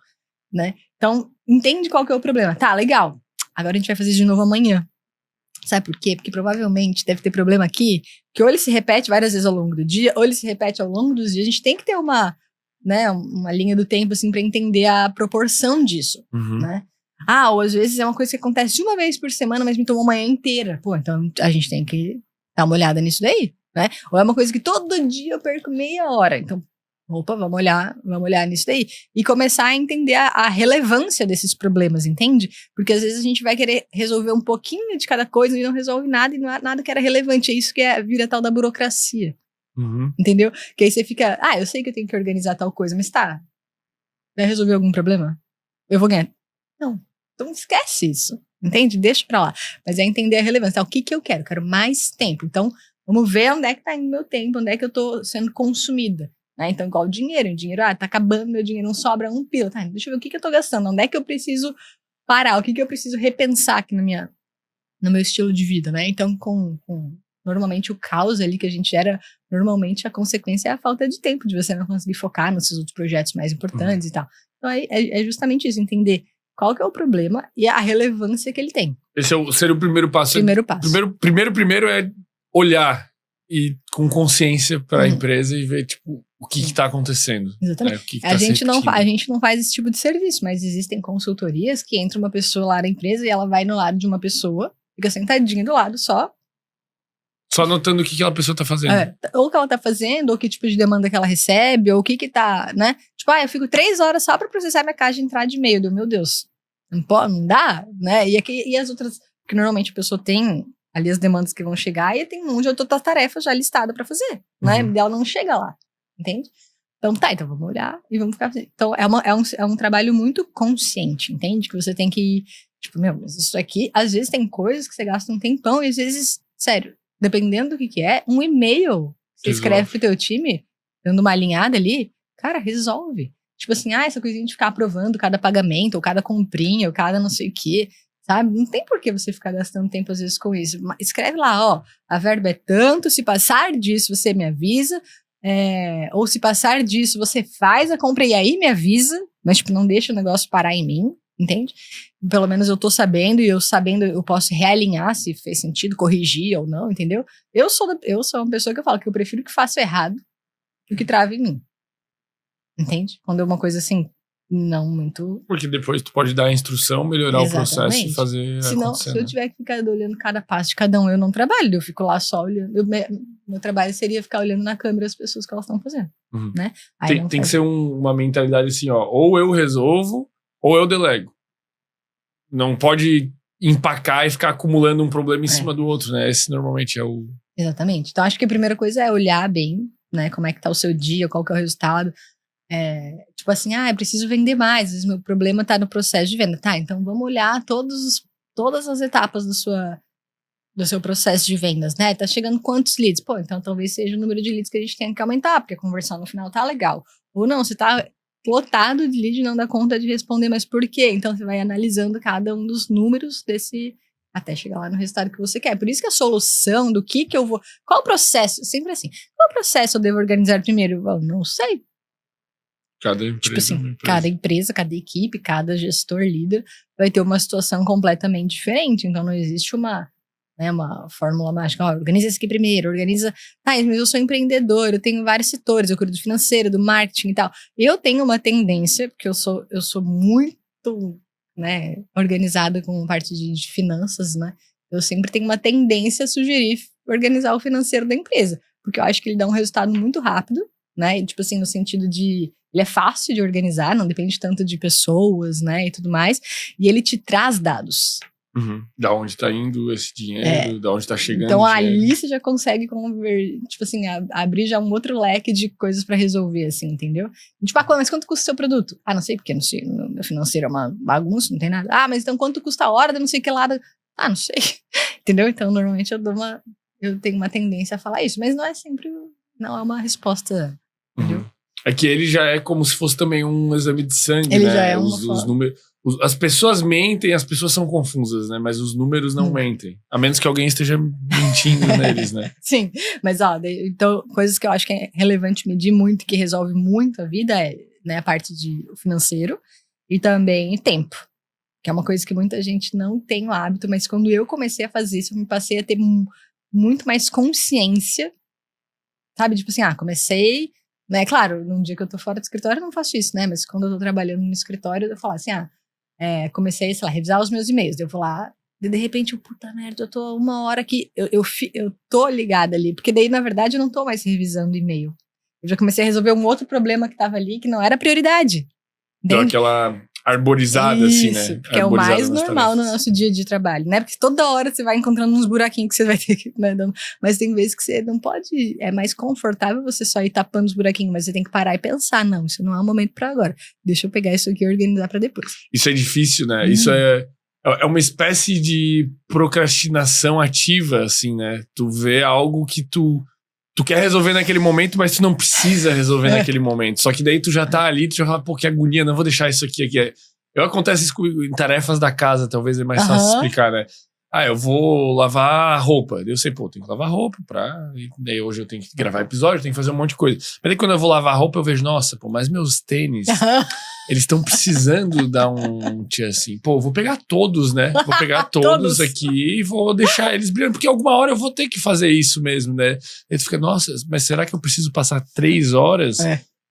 Né? Então, entende qual que é o problema. Tá, legal. Agora a gente vai fazer de novo amanhã. Sabe por quê? Porque provavelmente deve ter problema aqui, que ou ele se repete várias vezes ao longo do dia, ou ele se repete ao longo dos dias. A gente tem que ter uma linha do tempo, assim, pra entender a proporção disso, né? Ou às vezes é uma coisa que acontece uma vez por semana, mas me tomou uma manhã inteira. Pô, então a gente tem que dar uma olhada nisso daí, né? Ou é uma coisa que todo dia eu perco meia hora. Então, vamos olhar nisso daí. E começar a entender a relevância desses problemas, entende? Porque às vezes a gente vai querer resolver um pouquinho de cada coisa e não resolve nada, e não há nada que era relevante. É isso que vira tal da burocracia. Entendeu? Que aí você fica, eu sei que eu tenho que organizar tal coisa, mas tá, vai resolver algum problema? Eu vou ganhar? Não. Então esquece isso, entende? Deixa pra lá. Mas é entender a relevância. O que eu quero? Eu quero mais tempo. Então, vamos ver onde é que tá indo meu tempo, onde é que eu tô sendo consumida. Então, igual o dinheiro, tá acabando meu dinheiro, não sobra um pila. Tá, deixa eu ver o que eu tô gastando, onde é que eu preciso parar, o que eu preciso repensar aqui no meu estilo de vida, né? Então, normalmente o caos ali que a gente gera, normalmente a consequência é a falta de tempo, de você não conseguir focar nos seus outros projetos mais importantes e tal. Então, é justamente isso, entender qual que é o problema e a relevância que ele tem. Esse seria o primeiro passo. Primeiro passo. Primeiro é olhar e com consciência para a empresa e ver, tipo, o que tá acontecendo. Exatamente. O que a gente não faz esse tipo de serviço, mas existem consultorias que entra uma pessoa lá na empresa e ela vai no lado de uma pessoa, fica sentadinha do lado só Só anotando o que aquela pessoa tá fazendo. Ou o que ela tá fazendo, ou que tipo de demanda que ela recebe, ou o que tá, né? Tipo, eu fico 3 horas só pra processar minha caixa de entrada de e-mail. Meu Deus, não dá, né? E as outras, porque normalmente a pessoa tem ali as demandas que vão chegar e tem um monte de outras tarefas já listadas pra fazer, né? E ela não chega lá, entende? Então então vamos olhar e vamos ficar fazendo. Então é um trabalho muito consciente, entende? Que você tem que, tipo, mas isso aqui, às vezes tem coisas que você gasta um tempão e às vezes, sério, dependendo do que é, um e-mail que você escreve pro teu time, dando uma alinhada ali, cara, resolve. Tipo assim, essa coisinha de ficar aprovando cada pagamento, ou cada comprinha, ou cada não sei o quê, sabe? Não tem por que você ficar gastando tempo às vezes com isso. Escreve lá, a verba é tanto, se passar disso você me avisa, ou se passar disso você faz a compra e aí me avisa, mas tipo, não deixa o negócio parar em mim, entende? Pelo menos eu tô sabendo, e eu sabendo eu posso realinhar se fez sentido, corrigir ou não, entendeu? Eu sou uma pessoa que eu falo que eu prefiro que faça errado do que trave em mim. Entende? Quando é uma coisa assim, não muito... Porque depois tu pode dar a instrução, melhorar o processo e fazer Senão, se eu tiver que ficar olhando cada passo de cada um, eu não trabalho, eu fico lá só olhando. Meu trabalho seria ficar olhando na câmera as pessoas que elas estão fazendo, né? Tem que ser uma mentalidade assim, ou eu resolvo, ou eu delego. Não pode empacar e ficar acumulando um problema em cima do outro, né? Esse normalmente é o... Exatamente. Então, acho que a primeira coisa é olhar bem, né? Como é que tá o seu dia, qual que é o resultado. Tipo assim, eu preciso vender mais. Às vezes meu problema tá no processo de venda. Tá, então vamos olhar todas as etapas do seu processo de vendas, né? Tá chegando quantos leads? Pô, então talvez seja o número de leads que a gente tem que aumentar, porque a conversão no final tá legal. Ou não, você tá lotado de lead e não dá conta de responder, mas por quê? Então você vai analisando cada um dos números até chegar lá no resultado que você quer. Por isso que a solução do que eu vou... Qual o processo? Sempre assim. Qual o processo eu devo organizar primeiro? Eu não sei. Cada empresa, tipo assim, cada empresa, cada equipe, cada gestor, líder vai ter uma situação completamente diferente. Então não existe uma fórmula mágica. Organiza isso aqui primeiro, organiza... mas eu sou empreendedor, eu tenho vários setores, eu cuido do financeiro, do marketing e tal. Eu tenho uma tendência, porque eu sou muito, né, organizada com parte de finanças, né? Eu sempre tenho uma tendência a sugerir organizar o financeiro da empresa, porque eu acho que ele dá um resultado muito rápido, né? E, tipo assim, no sentido de... Ele é fácil de organizar, não depende tanto de pessoas, né, e tudo mais. E ele te traz dados. Da onde tá indo esse dinheiro, da onde tá chegando. Então ali você já consegue tipo assim, abrir já um outro leque de coisas pra resolver, assim, entendeu? Tipo, mas quanto custa o seu produto? Não sei, porque não sei, meu financeiro é uma bagunça, não tem nada. Mas então quanto custa a hora, não sei o que lá. Não sei. Entendeu? Então normalmente eu tenho uma tendência a falar isso, mas não é uma resposta, entendeu? É que ele já é como se fosse também um exame de sangue, ele né? Já é os números. As pessoas mentem, as pessoas são confusas, né? Mas os números não mentem. A menos que alguém esteja mentindo neles, né? Sim, mas então, coisas que eu acho que é relevante medir muito, que resolve muito a vida, né, a parte de financeiro e também tempo. Que é uma coisa que muita gente não tem o hábito, mas quando eu comecei a fazer isso, eu me passei a ter muito mais consciência, sabe? Tipo assim, comecei... Né, claro, num dia que eu tô fora do escritório eu não faço isso, né? Mas quando eu tô trabalhando no escritório, eu falo assim, comecei, sei lá, a revisar os meus e-mails. Eu vou lá, de repente, puta merda, eu tô 1 hora aqui, eu tô ligada ali. Porque daí, na verdade, eu não tô mais revisando e-mail. Eu já comecei a resolver um outro problema que tava ali, que não era prioridade. Deu aquela arborizada, isso, assim, né? Porque é o mais normal no nosso dia de trabalho, né? Porque toda hora você vai encontrando uns buraquinhos que você vai ter que... Né, mas tem vezes que você não pode... É mais confortável você só ir tapando os buraquinhos, mas você tem que parar e pensar, não, isso não é o momento pra agora. Deixa eu pegar isso aqui e organizar pra depois. Isso é difícil, né? Isso é uma espécie de procrastinação ativa, assim, né? Tu vê algo que tu quer resolver naquele momento, mas tu não precisa resolver naquele momento. Só que daí tu já tá ali, tu já fala, pô, que agonia, não vou deixar isso aqui. Acontece isso em tarefas da casa, talvez é mais fácil explicar, né? Eu vou lavar roupa. Eu sei, tenho que lavar roupa e daí hoje eu tenho que gravar episódio, tenho que fazer um monte de coisa. Mas daí quando eu vou lavar roupa, eu vejo, nossa, mas meus tênis, eles estão precisando dar um tchê assim. Vou pegar todos, né? Vou pegar todos aqui e vou deixar eles brilhando, porque alguma hora eu vou ter que fazer isso mesmo, né? Aí tu fica, nossa, mas será que eu preciso passar 3 horas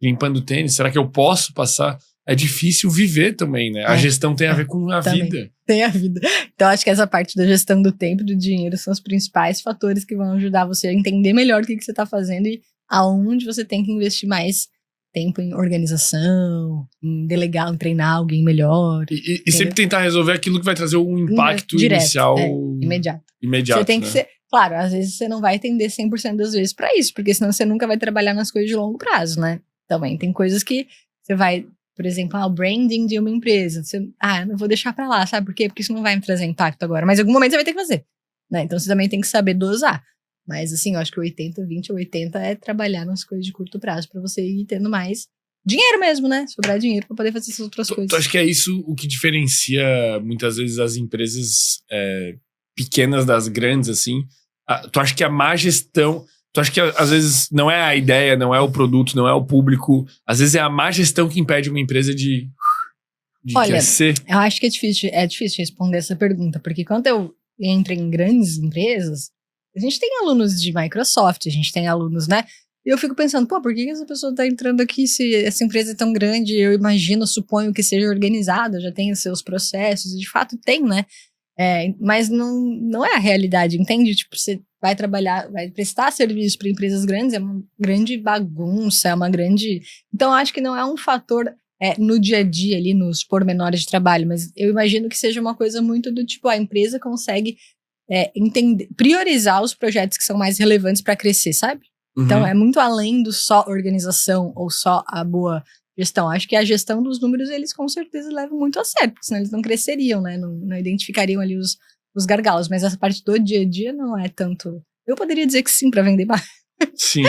limpando o tênis? Será que eu posso passar? é difícil viver também, né? A gestão tem a ver com a também. vida. Tem a vida. Então, acho que essa parte da gestão do tempo e do dinheiro são os principais fatores que vão ajudar você a entender melhor o que você está fazendo e aonde você tem que investir mais tempo em organização, em delegar, em treinar alguém melhor. E sempre tentar resolver aquilo que vai trazer um impacto direto, inicial imediato. Imediato, Você tem né? que ser... Claro, às vezes você não vai atender 100% das vezes pra isso, porque senão você nunca vai trabalhar nas coisas de longo prazo, né? Também tem coisas que você vai... Por exemplo, o branding de uma empresa. Você, eu não vou deixar pra lá, sabe por quê? Porque isso não vai me trazer impacto agora. Mas em algum momento você vai ter que fazer, né? Então você também tem que saber dosar. Mas assim, eu acho que 80, 20 ou 80 é trabalhar nas coisas de curto prazo pra você ir tendo mais dinheiro mesmo, né? Sobrar dinheiro pra poder fazer essas outras coisas. Tu acha que é isso o que diferencia muitas vezes as empresas pequenas das grandes, assim? Tu acha que a má gestão... Tu acha que às vezes não é a ideia, não é o produto, não é o público. Às vezes é a má gestão que impede uma empresa de Olha, crescer? Eu acho que é difícil responder essa pergunta, porque quando eu entro em grandes empresas, a gente tem alunos de Microsoft, a gente tem alunos, né? E eu fico pensando, por que essa pessoa tá entrando aqui se essa empresa é tão grande? Eu imagino, suponho que seja organizada, já tem os seus processos, e de fato tem, né? Mas não é a realidade, entende? Tipo, você vai trabalhar, vai prestar serviço para empresas grandes, é uma grande bagunça, é uma grande... Então, eu acho que não é um fator no dia a dia ali, nos pormenores de trabalho, mas eu imagino que seja uma coisa muito do tipo, a empresa consegue entender, priorizar os projetos que são mais relevantes para crescer, sabe? Uhum. Então, é muito além do só organização ou só a boa gestão. Acho que a gestão dos números, eles com certeza levam muito a sério, porque senão eles não cresceriam, né? Não identificariam ali os gargalos. Mas essa parte do dia a dia não é tanto... Eu poderia dizer que sim, para vender mais. Sim.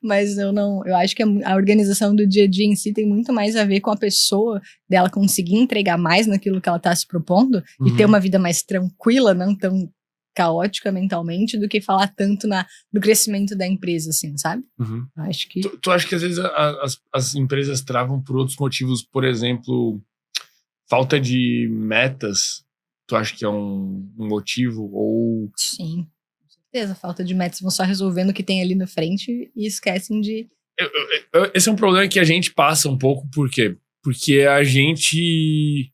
Mas eu acho que a organização do dia a dia em si tem muito mais a ver com a pessoa, dela conseguir entregar mais naquilo que ela está se propondo e ter uma vida mais tranquila, não tão caótica mentalmente, do que falar tanto no crescimento da empresa, assim, sabe? Uhum. Acho que... Tu acha que às vezes as empresas travam por outros motivos, por exemplo, falta de metas? Tu acha que é um motivo? Ou... Sim, com certeza. Falta de metas, vão só resolvendo o que tem ali na frente e esquecem de... Esse é um problema que a gente passa um pouco, por quê? Porque a gente...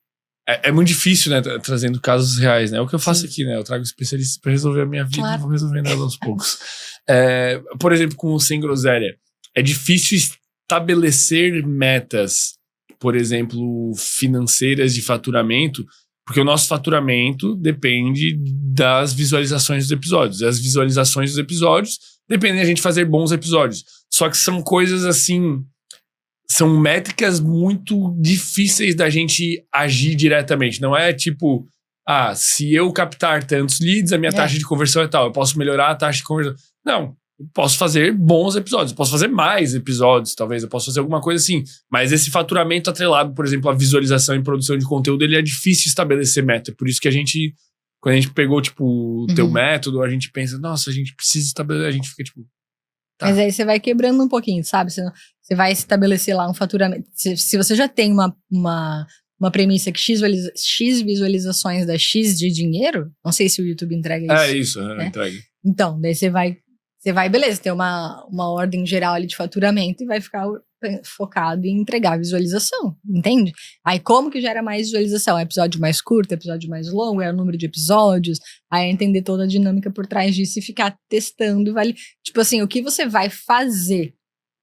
É muito difícil, né, trazendo casos reais, né? O que eu faço aqui, né? Eu trago especialistas pra resolver a minha vida e vou resolvendo ela aos poucos. Por exemplo, com o Sem Groselha, é difícil estabelecer metas, por exemplo, financeiras de faturamento, porque o nosso faturamento depende das visualizações dos episódios. E as visualizações dos episódios dependem da gente fazer bons episódios. Só que são coisas assim... São métricas muito difíceis da gente agir diretamente. Não é tipo, se eu captar tantos leads, a minha taxa de conversão é tal. Eu posso melhorar a taxa de conversão. Não, eu posso fazer bons episódios. Eu posso fazer mais episódios, talvez. Eu posso fazer alguma coisa assim. Mas esse faturamento atrelado, por exemplo, à visualização e produção de conteúdo, ele é difícil estabelecer meta. Por isso que quando a gente pegou, tipo, o teu método, a gente pensa, nossa, a gente precisa estabelecer. A gente fica, tipo... Tá. Mas aí você vai quebrando um pouquinho, sabe? Você vai estabelecer lá um faturamento. Se você já tem uma premissa que X visualizações dá X de dinheiro, não sei se o YouTube entrega isso. É isso, entrega. Então, daí você vai, beleza, ter uma ordem geral ali de faturamento e vai ficar focado em entregar visualização, entende? Aí como que gera mais visualização? É episódio mais curto, episódio mais longo, é o número de episódios, aí é entender toda a dinâmica por trás disso e ficar testando, tipo assim, o que você vai fazer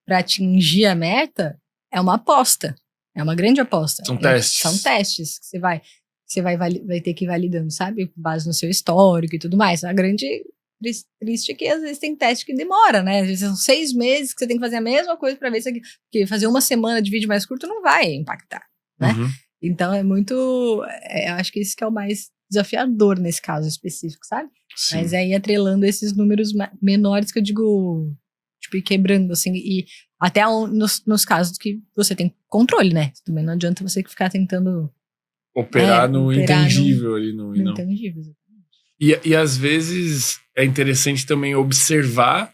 para atingir a meta é uma aposta, é uma grande aposta. São testes. São testes que você vai ter que ir validando, sabe? Com base no seu histórico e tudo mais. A grande triste é que às vezes tem teste que demora, né? Às vezes são 6 meses que você tem que fazer a mesma coisa pra ver se porque fazer uma semana de vídeo mais curto não vai impactar, né? Uhum. Então é muito... eu acho que esse que é o mais desafiador nesse caso específico, sabe? Sim. Mas aí atrelando esses números menores que eu digo, tipo, ir quebrando, assim, e até nos casos que você tem controle, né? Também não adianta você ficar tentando... Operar no intangível ali. No intangível. E às vezes é interessante também observar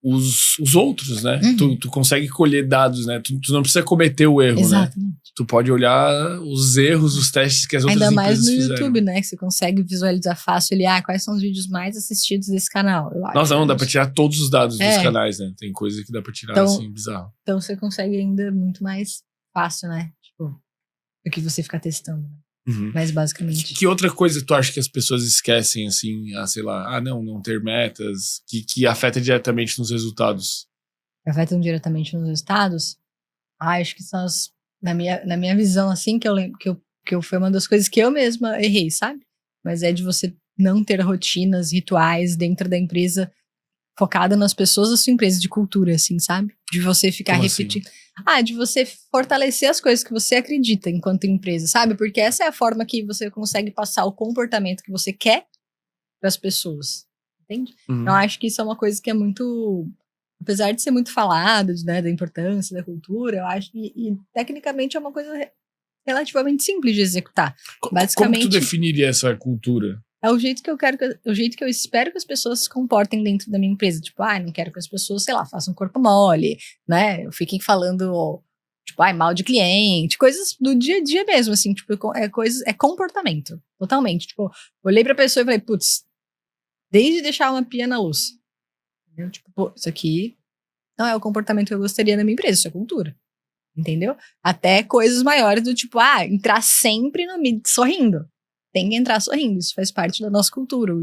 os outros, né? Uhum. Tu consegue colher dados, né? Tu não precisa cometer o erro, Exatamente. né? Tu pode olhar os erros, os testes que as outras Ainda empresas mais no fizeram. YouTube, né? Que você consegue visualizar fácil ali, quais são os vídeos mais assistidos desse canal. Eu acho. Nossa, não, dá pra tirar todos os dados dos É. canais, né? Tem coisa que dá pra tirar, Então- assim, bizarro. Então você consegue ainda muito mais fácil, né? Tipo, do que você ficar testando, né? Uhum. Mas basicamente. Que outra coisa tu acha que as pessoas esquecem, assim, sei lá, não ter metas, que afeta diretamente nos resultados? Afetam diretamente nos resultados? Acho que são na minha visão, assim, que eu lembro que foi uma das coisas que eu mesma errei, sabe? Mas é de você não ter rotinas, rituais dentro da empresa focada nas pessoas da sua empresa, de cultura, assim, sabe? De você ficar Como repetindo. assim? De você fortalecer as coisas que você acredita enquanto empresa, sabe? Porque essa é a forma que você consegue passar o comportamento que você quer para as pessoas, entende? Então, acho que isso é uma coisa que é muito... Apesar de ser muito falado, né, da importância da cultura, eu acho que tecnicamente é uma coisa relativamente simples de executar. Basicamente, como tu definiria essa cultura? é o jeito que o jeito que eu espero que as pessoas se comportem dentro da minha empresa. Tipo, não quero que as pessoas, sei lá, façam corpo mole, né? Fiquem falando, tipo, mal de cliente, coisas do dia a dia mesmo, assim, tipo, é comportamento, totalmente. Tipo, olhei pra pessoa e falei, putz, desde deixar uma pia na luz. Entendeu? Tipo, pô, isso aqui não é o comportamento que eu gostaria na minha empresa, isso é cultura. Entendeu? Até coisas maiores do tipo, entrar sempre no meet sorrindo. Tem que entrar sorrindo, isso faz parte da nossa cultura.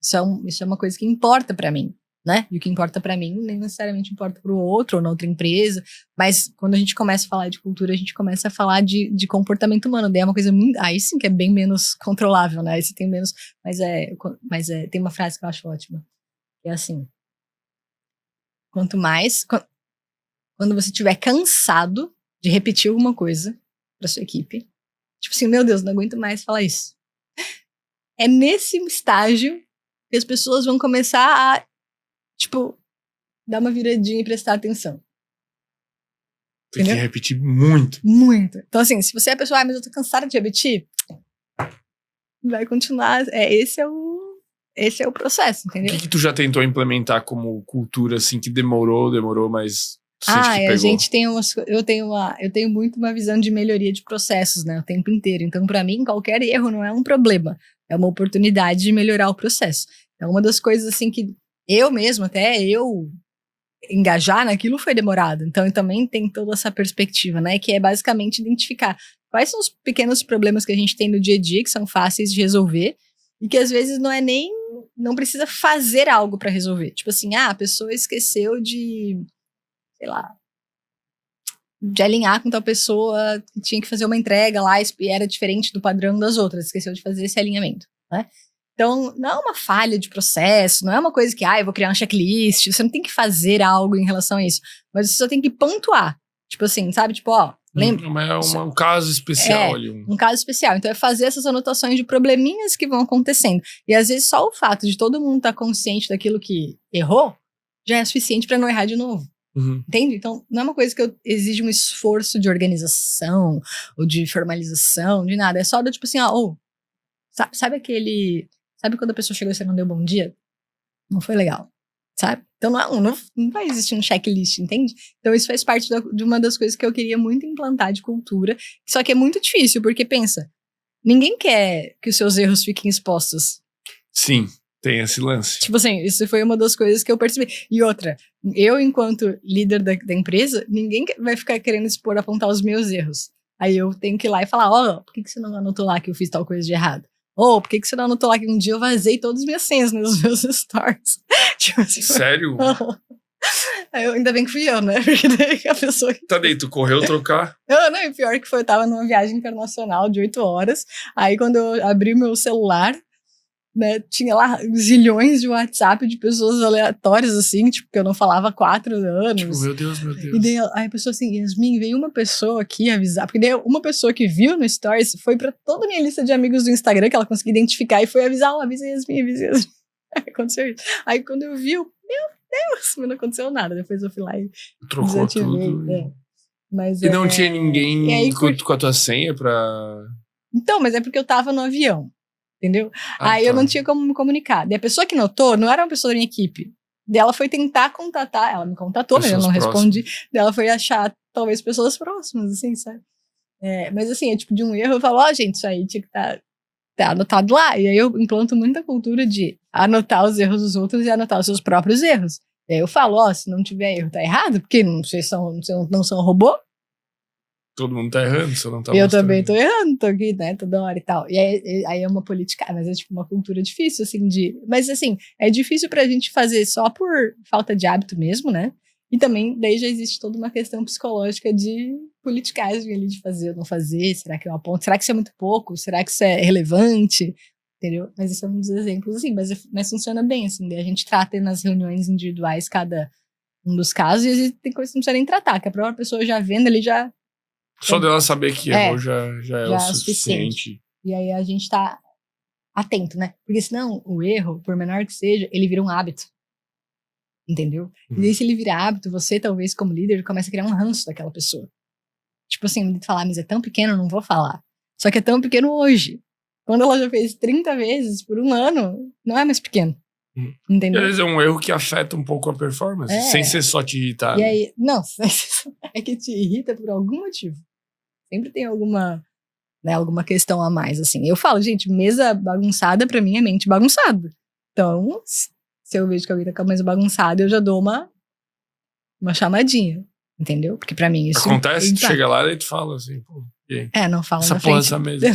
Isso é uma coisa que importa pra mim, né? E o que importa pra mim nem necessariamente importa pro outro ou na outra empresa, mas quando a gente começa a falar de cultura, a gente começa a falar de comportamento humano, daí é uma coisa aí sim que é bem menos controlável, né? Aí você tem menos, mas tem uma frase que eu acho ótima, que é assim: quanto mais quando você estiver cansado de repetir alguma coisa pra sua equipe, tipo assim, meu Deus, não aguento mais falar isso. É nesse estágio que as pessoas vão começar a, tipo, dar uma viradinha e prestar atenção. Tem Entendeu? que repetir muito. Muito. Então, assim, se você é a pessoa, mas eu tô cansada de repetir, vai continuar. Esse é o processo, O entendeu? que tu já tentou implementar como cultura, assim, que demorou, mas tu sente que pegou? A gente tem eu tenho muito uma visão de melhoria de processos, né, o tempo inteiro. Então, pra mim, qualquer erro não é um problema, é uma oportunidade de melhorar o processo. É uma das coisas, assim, que eu mesmo, até eu engajar naquilo foi demorado. Então, eu também tenho toda essa perspectiva, né, que é basicamente identificar quais são os pequenos problemas que a gente tem no dia a dia, que são fáceis de resolver, e que às vezes não precisa fazer algo pra resolver. Tipo assim, a pessoa esqueceu de, sei lá, de alinhar com tal pessoa que tinha que fazer uma entrega lá e era diferente do padrão das outras, esqueceu de fazer esse alinhamento, né? Então, não é uma falha de processo, não é uma coisa que, eu vou criar um checklist, você não tem que fazer algo em relação a isso, mas você só tem que pontuar, tipo assim, sabe, tipo, lembra? É um caso especial ali. Um caso especial, então é fazer essas anotações de probleminhas que vão acontecendo, e às vezes só o fato de todo mundo estar consciente daquilo que errou, já é suficiente para não errar de novo. Entende? Então, não é uma coisa que exige um esforço de organização ou de formalização, de nada. É só do tipo assim, sabe quando a pessoa chegou e você não deu bom dia? Não foi legal, sabe? Então, não vai existir um checklist, entende? Então, isso faz parte de uma das coisas que eu queria muito implantar de cultura, só que é muito difícil, porque pensa, ninguém quer que os seus erros fiquem expostos. Sim. Tem esse lance. Tipo assim, isso foi uma das coisas que eu percebi. E outra, eu, enquanto líder da empresa, ninguém vai ficar querendo apontar os meus erros. Aí eu tenho que ir lá e falar, por que você não anotou lá que eu fiz tal coisa de errado? Por que você não anotou lá que um dia eu vazei todas as minhas senhas nos meus stories? Tipo assim, sério? Ainda bem que fui eu, né? Porque daí a pessoa... Tá daí, tu correu trocar? Não, e pior que foi, eu tava numa viagem internacional de 8 horas. Aí quando eu abri o meu celular, né, tinha lá zilhões de WhatsApp de pessoas aleatórias, assim, tipo, que eu não falava há 4 anos. Tipo, meu Deus. E daí aí a pessoa assim, Yasmin, veio uma pessoa aqui avisar, porque daí uma pessoa que viu no Stories foi pra toda a minha lista de amigos do Instagram, que ela conseguiu identificar, e foi avisar, avisa Yasmin. Aí aconteceu isso. Aí quando eu vi, meu Deus, mas não aconteceu nada. Depois eu fui lá e trocou desativei. tudo. Mas e não tinha ninguém aí, com a tua senha pra... Então, mas é porque eu tava no avião. Entendeu? Aí eu não tinha como me comunicar. Daí a pessoa que notou não era uma pessoa da minha equipe. Daí ela foi tentar contatar, ela me contatou, mas eu não respondi. Daí ela foi achar, talvez, pessoas próximas, assim, sabe? Mas assim, é tipo de um erro, eu falo, gente, isso aí tinha que tá anotado lá. E aí eu implanto muita cultura de anotar os erros dos outros e anotar os seus próprios erros. E aí eu falo, se não tiver erro, tá errado, porque não são robô. todo mundo tá errando, você não tá Eu mostrando. também tô errando, tô aqui, né, toda hora e tal. E aí é uma política, mas é tipo uma cultura difícil, assim, Mas, assim, é difícil pra gente fazer só por falta de hábito mesmo, né? E também, daí já existe toda uma questão psicológica de politicagem ali, de fazer ou não fazer. Será que é uma ponte? Será que isso é muito pouco? Será que isso é relevante? Entendeu? Mas isso é um dos exemplos, assim. Mas funciona bem, assim. Daí a gente trata nas reuniões individuais cada um dos casos e às vezes tem coisa que não precisa nem tratar, que a própria pessoa já vendo ali já... Só dela saber que errou já é já o é suficiente. E aí a gente tá atento, né? Porque senão o erro, por menor que seja, ele vira um hábito. Entendeu? E aí, se ele virar hábito, você, talvez, como líder, começa a criar um ranço daquela pessoa. Tipo assim, falar, mas é tão pequeno, eu não vou falar. Só que é tão pequeno hoje. Quando ela já fez 30 vezes por um ano, não é mais pequeno. E Entendeu? às vezes é um erro que afeta um pouco a performance, sem ser só te irritar. E aí, não, é que te irrita por algum motivo. Sempre tem alguma questão a mais, assim. Eu falo, gente, mesa bagunçada pra mim é mente bagunçada. Então, se eu vejo que alguém tá com a mesa bagunçada, eu já dou uma chamadinha, entendeu? Porque pra mim isso... Acontece, tu chega lá e tu fala assim, pô, e aí? não falo Essa na porra frente. dessa mesa.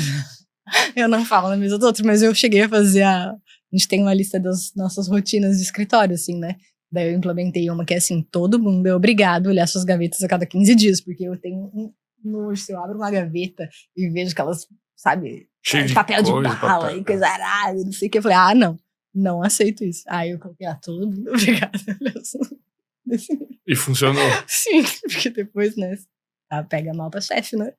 Eu não falo na mesa do outro, mas eu cheguei a fazer A gente tem uma lista das nossas rotinas de escritório, assim, né? Daí eu implementei uma que é assim, todo mundo é obrigado a olhar suas gavetas a cada 15 dias, porque eu tenho nojo, se eu abro uma gaveta e vejo aquelas, sabe, Cheio de papel de coisa, bala papel. e coisa arada, não sei o que. Eu falei, não aceito isso. Aí eu coloquei, todo mundo obrigado a olhar E funcionou. Sim, porque depois, né, pega mal pra chefe, né?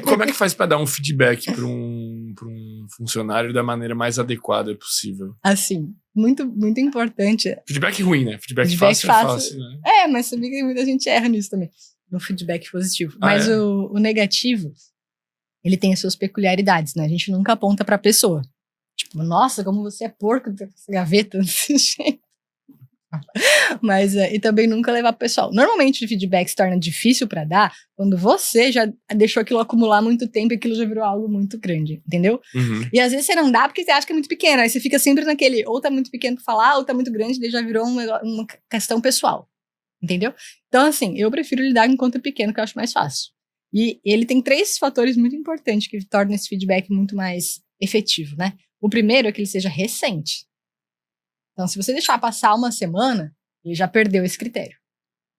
Como é que faz pra dar um feedback pra um funcionário da maneira mais adequada possível? Assim, muito, muito importante. Feedback ruim, né? Feedback fácil é fácil, né? Mas sabia que muita gente erra nisso também, no feedback positivo. Mas é? o negativo, ele tem as suas peculiaridades, né? A gente nunca aponta pra pessoa. Tipo, nossa, como você é porco com essa gaveta desse jeito. Mas, e também nunca levar pro pessoal. Normalmente o feedback se torna difícil pra dar quando você já deixou aquilo acumular muito tempo e aquilo já virou algo muito grande, entendeu? Uhum. E às vezes você não dá porque você acha que é muito pequeno, aí você fica sempre naquele, ou tá muito pequeno pra falar, ou tá muito grande, daí já virou uma questão pessoal, entendeu? Então, assim, eu prefiro lidar com conta pequeno, que eu acho mais fácil. E ele tem 3 fatores muito importantes que tornam esse feedback muito mais efetivo, né? O primeiro é que ele seja recente. Então, se você deixar passar uma semana, ele já perdeu esse critério.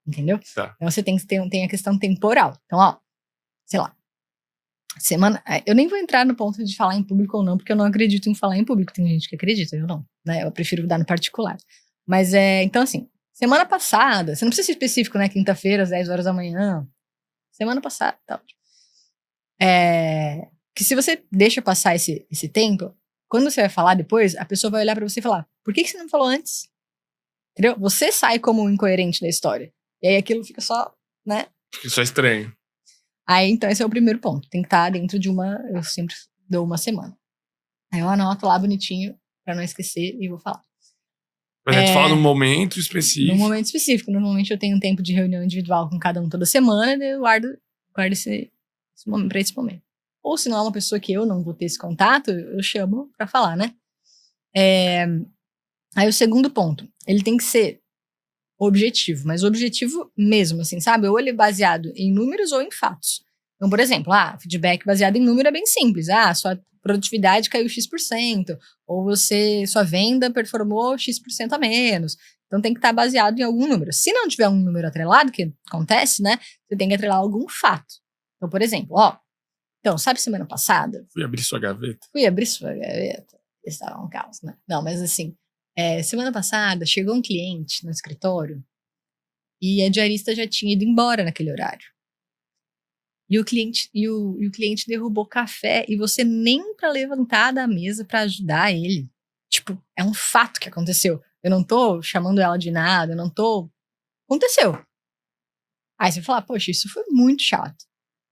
Entendeu? Tá. Então, você tem a questão temporal. Então, ó, sei lá, semana... Eu nem vou entrar no ponto de falar em público ou não, porque eu não acredito em falar em público. Tem gente que acredita, eu não. Né? Eu prefiro dar no particular. Mas, então, assim, semana passada, você não precisa ser específico, né? Quinta-feira, às 10 horas da manhã. Semana passada, tal. Que se você deixa passar esse tempo, quando você vai falar depois, a pessoa vai olhar pra você e falar, por que você não falou antes? Entendeu? Você sai como um incoerente da história. E aí aquilo fica só, né? Fica só estranho. Aí, então, esse é o primeiro ponto. Tem que estar dentro de eu sempre dou uma semana. Aí eu anoto lá bonitinho, pra não esquecer, e vou falar. Mas aí tu fala num momento específico. Num momento específico. Normalmente eu tenho um tempo de reunião individual com cada um toda semana, e eu guardo esse momento, pra esse momento. Ou se não é uma pessoa que eu não vou ter esse contato, eu chamo pra falar, né? Aí o segundo ponto, ele tem que ser objetivo, mas objetivo mesmo, assim, sabe? Ou ele é baseado em números ou em fatos. Então, por exemplo, feedback baseado em número é bem simples. Sua produtividade caiu X%, ou sua venda performou X% a menos. Então tem que estar baseado em algum número. Se não tiver um número atrelado, que acontece, né? Você tem que atrelar algum fato. Então, por exemplo, então, sabe semana passada? Fui abrir sua gaveta. Estava um caos, né? Não, mas assim, semana passada chegou um cliente no escritório e a diarista já tinha ido embora naquele horário. E o cliente derrubou café e você nem pra levantar da mesa pra ajudar ele. Tipo, é um fato que aconteceu. Eu não tô chamando ela de nada, eu não tô... Aconteceu. Aí você fala, poxa, isso foi muito chato.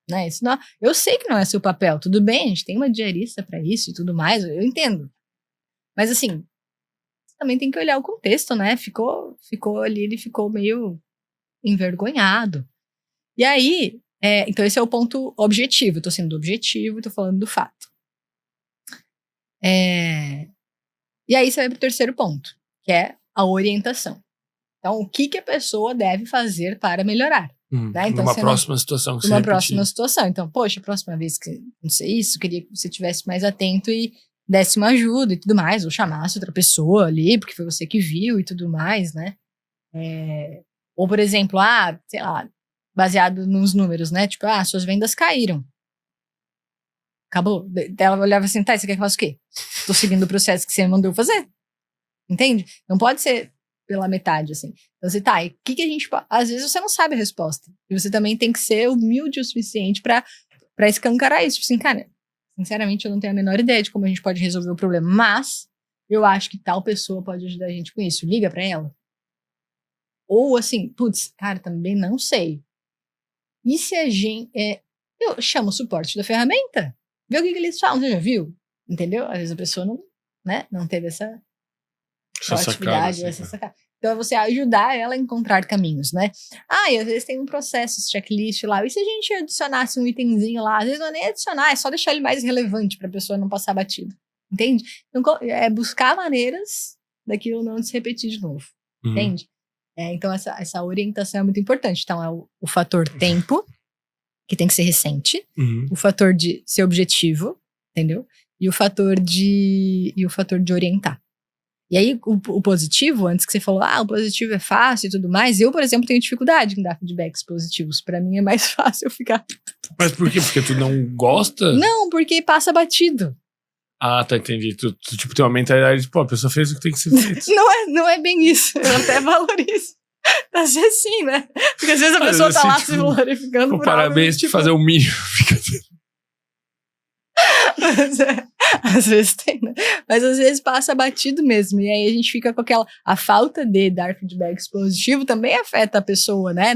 Né? Isso não, eu sei que não é seu papel, tudo bem, a gente tem uma diarista pra isso e tudo mais, eu entendo. Mas assim, você também tem que olhar o contexto, né? Ficou ali, ele ficou meio envergonhado. E aí, então esse é o ponto objetivo. Eu tô sendo objetivo, tô falando do fato. E aí você vai pro terceiro ponto, que é a orientação. Então, o que a pessoa deve fazer para melhorar? Né? Então, Numa próxima situação que você Numa repetir. próxima situação. Então, poxa, a próxima vez que aconteceu isso, eu queria que você estivesse mais atento e desse uma ajuda e tudo mais, ou chamasse outra pessoa ali, porque foi você que viu e tudo mais, né? Ou, por exemplo, sei lá, baseado nos números, né? Tipo, suas vendas caíram. Acabou. Ela olhava assim, tá, você quer que eu faça o quê? Tô seguindo o processo que você me mandou fazer. Entende? Não pode ser pela metade, assim. Então, você tá, e o que a gente... Às vezes você não sabe a resposta. E você também tem que ser humilde o suficiente pra escancarar isso. Tipo assim, cara, sinceramente, eu não tenho a menor ideia de como a gente pode resolver o problema, mas eu acho que tal pessoa pode ajudar a gente com isso. Liga pra ela. Ou assim, putz, cara, também não sei. E se a gente... eu chamo o suporte da ferramenta. Vê o que eles falam, você já viu? Entendeu? Às vezes a pessoa não teve essa proatividade, essa sacada. Então é você ajudar ela a encontrar caminhos, né? E às vezes tem um processo, esse checklist lá. E se a gente adicionasse um itemzinho lá? Às vezes não é nem adicionar, é só deixar ele mais relevante para a pessoa não passar batido. Entende? Então é buscar maneiras daquilo não se repetir de novo. Entende? Então essa orientação é muito importante. Então é o fator tempo, que tem que ser recente. O fator de ser objetivo, entendeu? E o fator de orientar. E aí, o positivo, antes que você falou, o positivo é fácil e tudo mais, eu, por exemplo, tenho dificuldade em dar feedbacks positivos. Pra mim é mais fácil eu ficar... Mas por quê? Porque tu não gosta? Não, porque passa batido. Tá, entendi. Tu tipo, tem uma mentalidade de, a pessoa fez o que tem que ser feito. Não é bem isso. Eu até valorizo. Às vezes sim, né? Porque às vezes a pessoa tá lá se glorificando por parabéns algo, por fazer o mínimo. Mas às vezes tem, né? Mas às vezes passa batido mesmo. E aí a gente fica com a falta de dar feedbacks positivos também afeta a pessoa, né?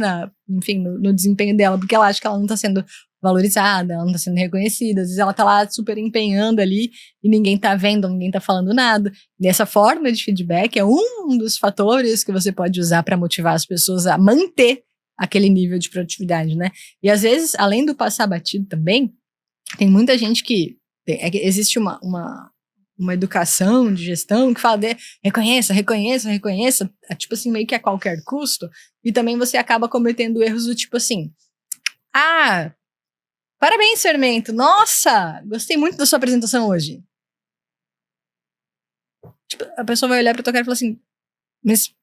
Enfim, no desempenho dela, porque ela acha que ela não tá sendo valorizada, ela não tá sendo reconhecida. Às vezes ela tá lá super empenhando ali e ninguém tá vendo, ninguém tá falando nada. E essa forma de feedback é um dos fatores que você pode usar para motivar as pessoas a manter aquele nível de produtividade, né? E às vezes, além do passar batido também, tem muita gente que... existe uma educação de gestão que fala reconheça, tipo assim, meio que a qualquer custo, e também você acaba cometendo erros do tipo assim, parabéns, Fermento, nossa, gostei muito da sua apresentação hoje. Tipo, a pessoa vai olhar pra tua cara e falar assim, mas, tipo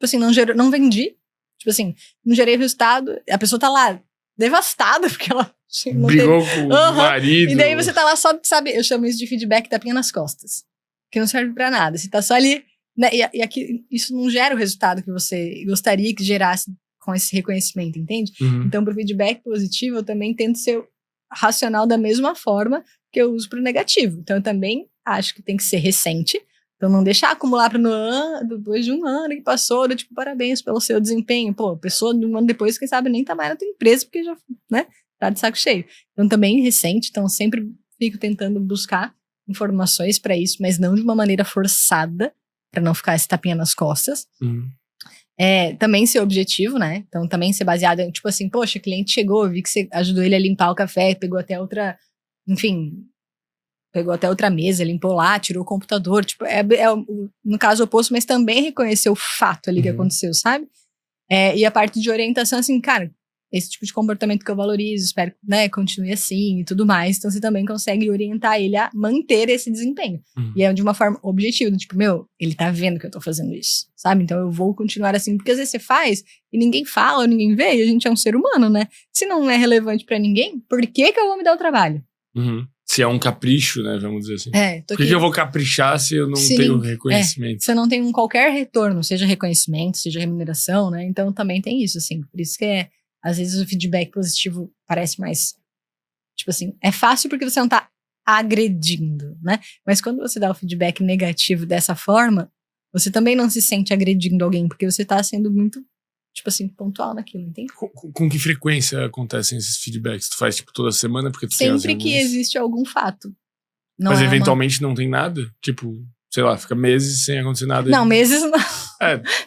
assim, não vendi, tipo assim, não gerei resultado, a pessoa tá lá devastada, porque ela não brigou com o marido. E daí você tá lá só, sabe, eu chamo isso de feedback tapinha nas costas, que não serve pra nada, você tá só ali, né, e aqui, isso não gera o resultado que você gostaria que gerasse com esse reconhecimento, entende? Então, pro feedback positivo, eu também tento ser racional da mesma forma que eu uso pro negativo. Então, eu também acho que tem que ser recente. Então, não deixar acumular depois de um ano que passou, tipo, parabéns pelo seu desempenho. Pô, a pessoa de um ano depois, quem sabe, nem tá mais na tua empresa, porque já, né, tá de saco cheio. Então, também recente. Então, sempre fico tentando buscar informações para isso, mas não de uma maneira forçada, para não ficar esse tapinha nas costas. Também ser objetivo, né? Então, também ser baseado em, tipo assim, poxa, o cliente chegou, vi que você ajudou ele a limpar o café, pegou até outra mesa, limpou lá, tirou o computador, tipo, no caso oposto, mas também reconhecer o fato ali que aconteceu, sabe? E a parte de orientação, assim, cara, esse tipo de comportamento que eu valorizo, espero, né, continue assim e tudo mais, então você também consegue orientar ele a manter esse desempenho. E é de uma forma objetiva, tipo, ele tá vendo que eu tô fazendo isso, sabe? Então eu vou continuar assim, porque às vezes você faz e ninguém fala, ninguém vê, e a gente é um ser humano, né? Se não é relevante pra ninguém, por que eu vou me dar o trabalho? Se é um capricho, né, vamos dizer assim. Por que eu vou caprichar se eu não tenho reconhecimento? Se eu não tenho qualquer retorno, seja reconhecimento, seja remuneração, né? Então também tem isso, assim, por isso que às vezes o feedback positivo parece mais, tipo assim, é fácil porque você não tá agredindo, né? Mas quando você dá o feedback negativo dessa forma, você também não se sente agredindo alguém, porque você tá sendo muito, tipo assim, pontual naquilo, entende? Com que frequência acontecem esses feedbacks? Tu faz, tipo, toda semana? Porque tu sempre que existe algum fato. Mas eventualmente não tem nada? Tipo, sei lá, fica meses sem acontecer nada. Não, meses não.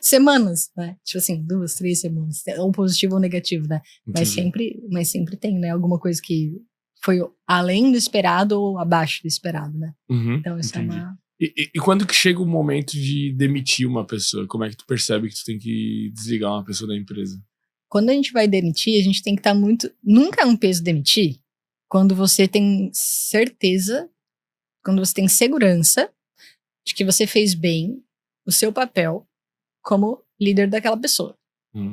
Semanas, né? Tipo assim, 2, 3 semanas. Ou positivo ou negativo, né? Mas sempre tem, né? Alguma coisa que foi além do esperado ou abaixo do esperado, né? Então isso entendi. é uma... E quando que chega o momento de demitir uma pessoa? Como é que tu percebe que tu tem que desligar uma pessoa da empresa? quando a gente vai demitir, a gente tem que estar muito... Nunca é um peso demitir quando você tem certeza, quando você tem segurança de que você fez bem o seu papel como líder daquela pessoa.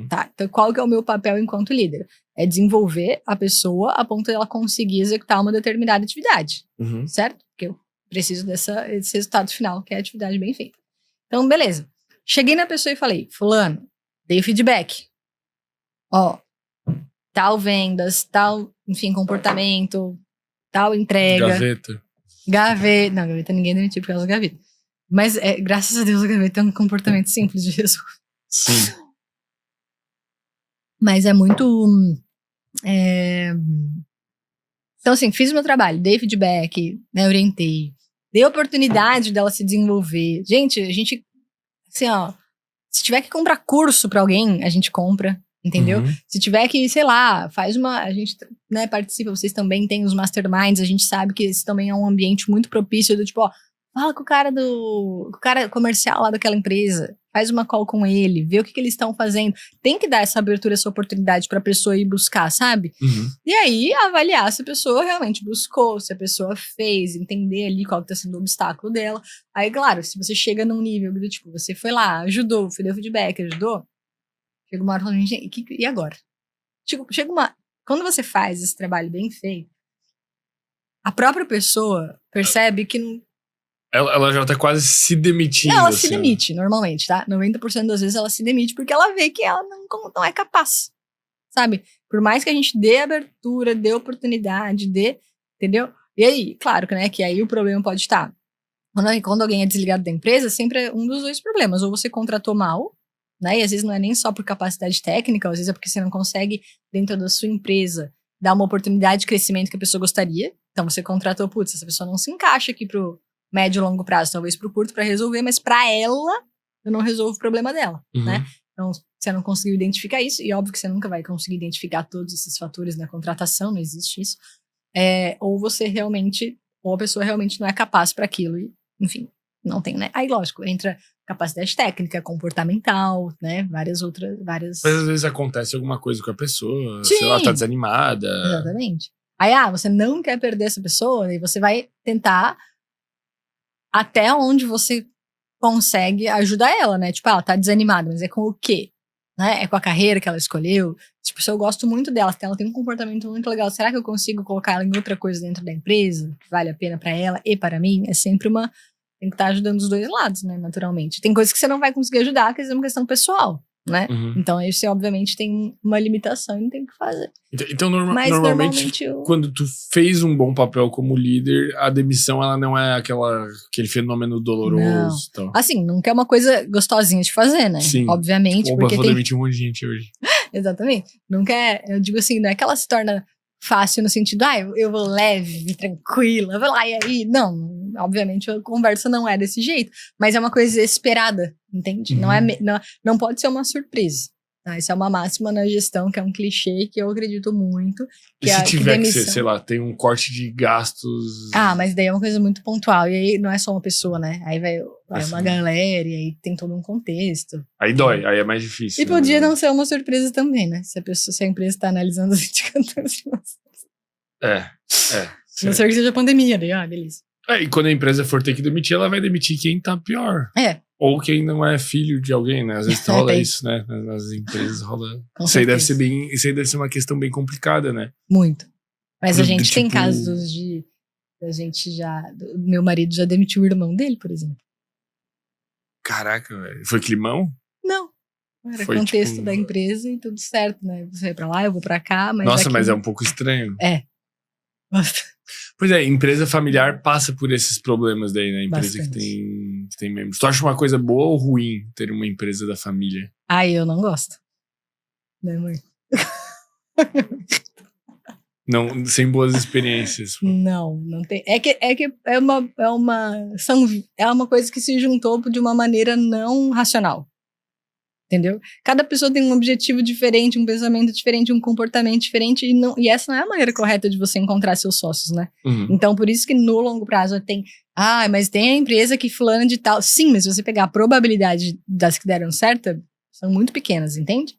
Tá? Então, qual que é o meu papel enquanto líder? É desenvolver a pessoa a ponto de ela conseguir executar uma determinada atividade. Certo? Porque eu preciso desse resultado final, que é a atividade bem feita. Então, beleza. Cheguei na pessoa e falei, fulano, dei o feedback. Ó, tal vendas, tal, enfim, comportamento, tal entrega. Gaveta. Não, gaveta ninguém demitiu por causa da gaveta. Mas, graças a Deus, a gaveta é um comportamento simples de resolver. Sim. Mas é muito... Então, assim, fiz o meu trabalho, dei feedback, né, orientei. Dei a oportunidade dela se desenvolver. Gente, a gente... Assim, ó... Se tiver que comprar curso pra alguém, a gente compra, entendeu? Se tiver que, sei lá, faz uma... A gente, né, participa, vocês também têm os masterminds, a gente sabe que esse também é um ambiente muito propício do tipo, ó... Fala com o cara comercial lá daquela empresa. Faz uma call com ele, vê o que eles estão fazendo. Tem que dar essa abertura, essa oportunidade pra pessoa ir buscar, sabe? E aí, avaliar se a pessoa realmente buscou, se a pessoa fez, entender ali qual tá sendo o obstáculo dela. Aí, claro, se você chega num nível do tipo, você foi lá, ajudou, deu feedback, ajudou. Chega uma hora falando, gente, e agora? Quando você faz esse trabalho bem feito, a própria pessoa percebe que não. Ela já tá quase se demitindo. Ela assim, se demite, normalmente, tá? 90% das vezes ela se demite porque ela vê que ela não é capaz, sabe? Por mais que a gente dê abertura, dê oportunidade, entendeu? E aí, claro que, né, que aí o problema pode estar. Quando alguém é desligado da empresa, sempre é um dos dois problemas. Ou você contratou mal, né? E às vezes não é nem só por capacidade técnica, às vezes é porque você não consegue, dentro da sua empresa, dar uma oportunidade de crescimento que a pessoa gostaria. Então você contratou, putz, essa pessoa não se encaixa aqui pro médio e longo prazo, talvez pro curto pra resolver, mas pra ela, eu não resolvo o problema dela, né? Então, você não conseguiu identificar isso, e óbvio que você nunca vai conseguir identificar todos esses fatores na contratação, não existe isso. Ou você realmente, ou a pessoa realmente não é capaz para aquilo, e, enfim, não tem, né? Aí, lógico, entra capacidade técnica, comportamental, né? Várias. Mas às vezes acontece alguma coisa com a pessoa, Sim. sei lá, tá desanimada. Exatamente. Aí, você não quer perder essa pessoa, e você vai tentar até onde você consegue ajudar ela, né? Tipo, ela tá desanimada, mas é com o quê? Né? É com a carreira que ela escolheu? Tipo, se eu gosto muito dela, ela tem um comportamento muito legal, será que eu consigo colocar ela em outra coisa dentro da empresa? Que vale a pena pra ela e para mim? É sempre tem que estar ajudando os dois lados, né? Naturalmente. Tem coisas que você não vai conseguir ajudar, que é uma questão pessoal, né? Então, aí você, obviamente, tem uma limitação e não tem o que fazer. Então normalmente quando tu fez um bom papel como líder, a demissão, ela não é aquele fenômeno doloroso. Tal. Assim, nunca é uma coisa gostosinha de fazer, né? Sim. Obviamente. Tipo, porque vou demitir um monte de gente hoje. Exatamente. Nunca eu digo assim, não é que ela se torna fácil no sentido, eu vou leve, tranquila, vou lá e aí. Não, obviamente a conversa não é desse jeito, mas é uma coisa esperada, entende? Não pode ser uma surpresa. Tá? Isso é uma máxima na gestão, que é um clichê que eu acredito muito. E se tiver que ser, sei lá, tem um corte de gastos... mas daí é uma coisa muito pontual, e aí não é só uma pessoa, né? Aí vai uma galera, e aí tem todo um contexto. Aí dói, aí é mais difícil. E podia não ser uma surpresa também, né? Se a empresa está analisando os indicadores financeiros. A não ser que seja pandemia, daí, beleza. E quando a empresa for ter que demitir, ela vai demitir quem tá pior. Ou quem não é filho de alguém, né? Às vezes rola isso, né? Nas empresas rola. Isso aí deve ser uma questão bem complicada, né? Muito. Mas a gente tem casos de... Meu marido já demitiu o irmão dele, por exemplo. Caraca, velho. Foi climão? Não. Era contexto da empresa e tudo certo, né? Você vai pra lá, eu vou pra cá, mas... Nossa, mas é um pouco estranho. Pois é, empresa familiar passa por esses problemas daí, né? Empresa que tem membros. Tu acha uma coisa boa ou ruim ter uma empresa da família? Eu não gosto. Né, mãe? Não, sem boas experiências. Não tem. É uma coisa que se juntou de uma maneira não racional. Entendeu? Cada pessoa tem um objetivo diferente, um pensamento diferente, um comportamento diferente, e essa não é a maneira correta de você encontrar seus sócios, né? Então, por isso que no longo prazo tem, mas tem a empresa que fulano de tal. Sim, mas se você pegar a probabilidade das que deram certo, são muito pequenas, entende?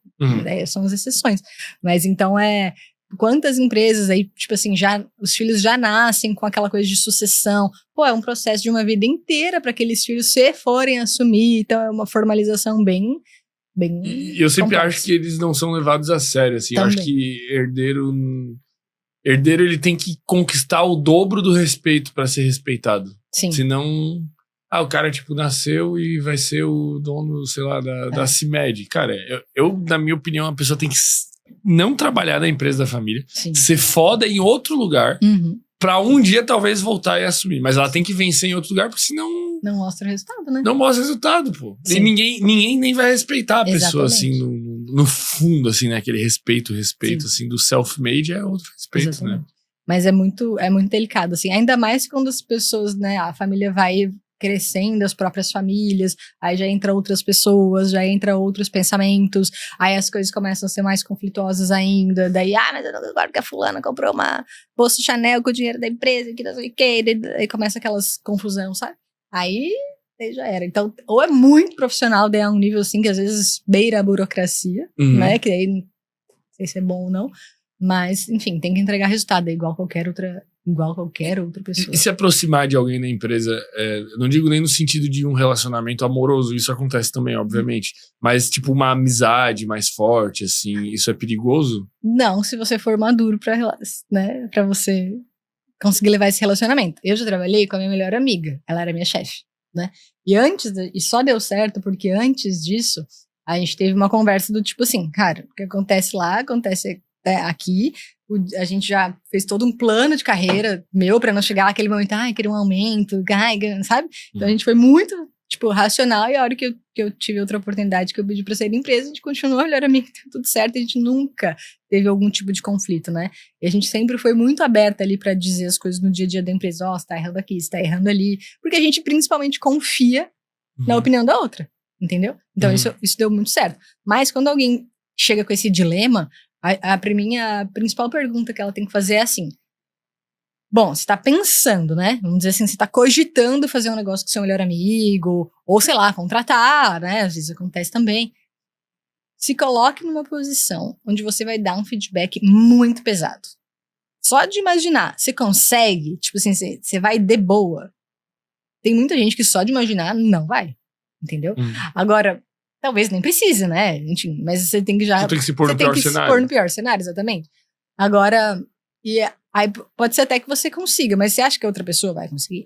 São as exceções. Mas então quantas empresas aí, tipo assim, os filhos já nascem com aquela coisa de sucessão. Pô, é um processo de uma vida inteira para aqueles filhos se forem assumir. Então é uma formalização bem E eu sempre complexa. acho que eles não são levados a sério, assim. Eu Também. acho que herdeiro ele tem que conquistar o dobro do respeito para ser respeitado. Sim. Senão, o cara, tipo, nasceu e vai ser o dono, sei lá, da CIMED. Cara, eu, na minha opinião, a pessoa tem que não trabalhar na empresa da família, Sim. ser foda em outro lugar, Uhum. pra um dia talvez voltar e assumir. Mas ela tem que vencer em outro lugar, porque senão Não mostra o resultado, né? não mostra resultado, pô. E Sim. ninguém nem vai respeitar a pessoa, Exatamente. assim, no fundo, assim, né? Aquele respeito, Sim. assim, do self-made é outro respeito, Exatamente. né? Mas é muito delicado, assim. Ainda mais quando as pessoas, né? A família vai crescendo, as próprias famílias, aí já entra outras pessoas, já entra outros pensamentos, aí as coisas começam a ser mais conflituosas ainda, daí, mas eu não concordo que a fulana comprou uma bolsa Chanel com o dinheiro da empresa, que não sei o quê, aí começa aquelas confusão, sabe? Aí já era. Então, ou é muito profissional, daí a um nível assim, que às vezes beira a burocracia, né, que aí não sei se é bom ou não, mas, enfim, tem que entregar resultado, é igual qualquer outra pessoa. E se aproximar de alguém na empresa, não digo nem no sentido de um relacionamento amoroso, isso acontece também, obviamente, mas tipo uma amizade mais forte, assim, isso é perigoso? Não, se você for maduro né, pra você conseguir levar esse relacionamento. Eu já trabalhei com a minha melhor amiga, ela era minha chefe, né, e só deu certo porque antes disso, a gente teve uma conversa do tipo assim, cara, o que acontece lá, acontece aqui, a gente já fez todo um plano de carreira meu pra não chegar àquele momento, queria um aumento, sabe? Então a gente foi muito, tipo, racional, e a hora que eu tive outra oportunidade que eu pedi pra sair da empresa, a gente continuou a melhor amiga, tudo certo, a gente nunca teve algum tipo de conflito, né? E a gente sempre foi muito aberta ali pra dizer as coisas no dia a dia da empresa, você tá errando aqui, você tá errando ali, porque a gente principalmente confia na opinião da outra, entendeu? Então isso deu muito certo. Mas quando alguém chega com esse dilema, pra mim, a principal pergunta que ela tem que fazer é assim, bom, você tá pensando, né? Vamos dizer assim, você tá cogitando fazer um negócio com seu melhor amigo, ou sei lá, contratar, né? Às vezes acontece também. Se coloque numa posição onde você vai dar um feedback muito pesado. Só de imaginar, você consegue, tipo assim, você vai de boa. Tem muita gente que só de imaginar não vai, entendeu? Agora, talvez nem precise, né? Enfim, mas você tem que Você tem que se pôr no pior cenário. Se pôr no pior cenário, exatamente. Agora, aí pode ser até que você consiga, mas você acha que a outra pessoa vai conseguir?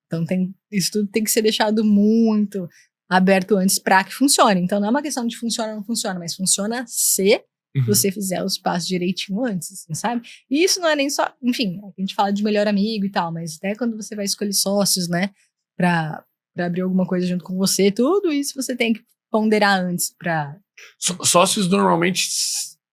Então isso tudo tem que ser deixado muito aberto antes pra que funcione. Então não é uma questão de funciona ou não funciona, mas funciona se você fizer os passos direitinho antes, assim, sabe? E isso não é nem só, enfim, a gente fala de melhor amigo e tal, mas até quando você vai escolher sócios, né, pra abrir alguma coisa junto com você, tudo isso você tem que ponderar antes pra... Sócios normalmente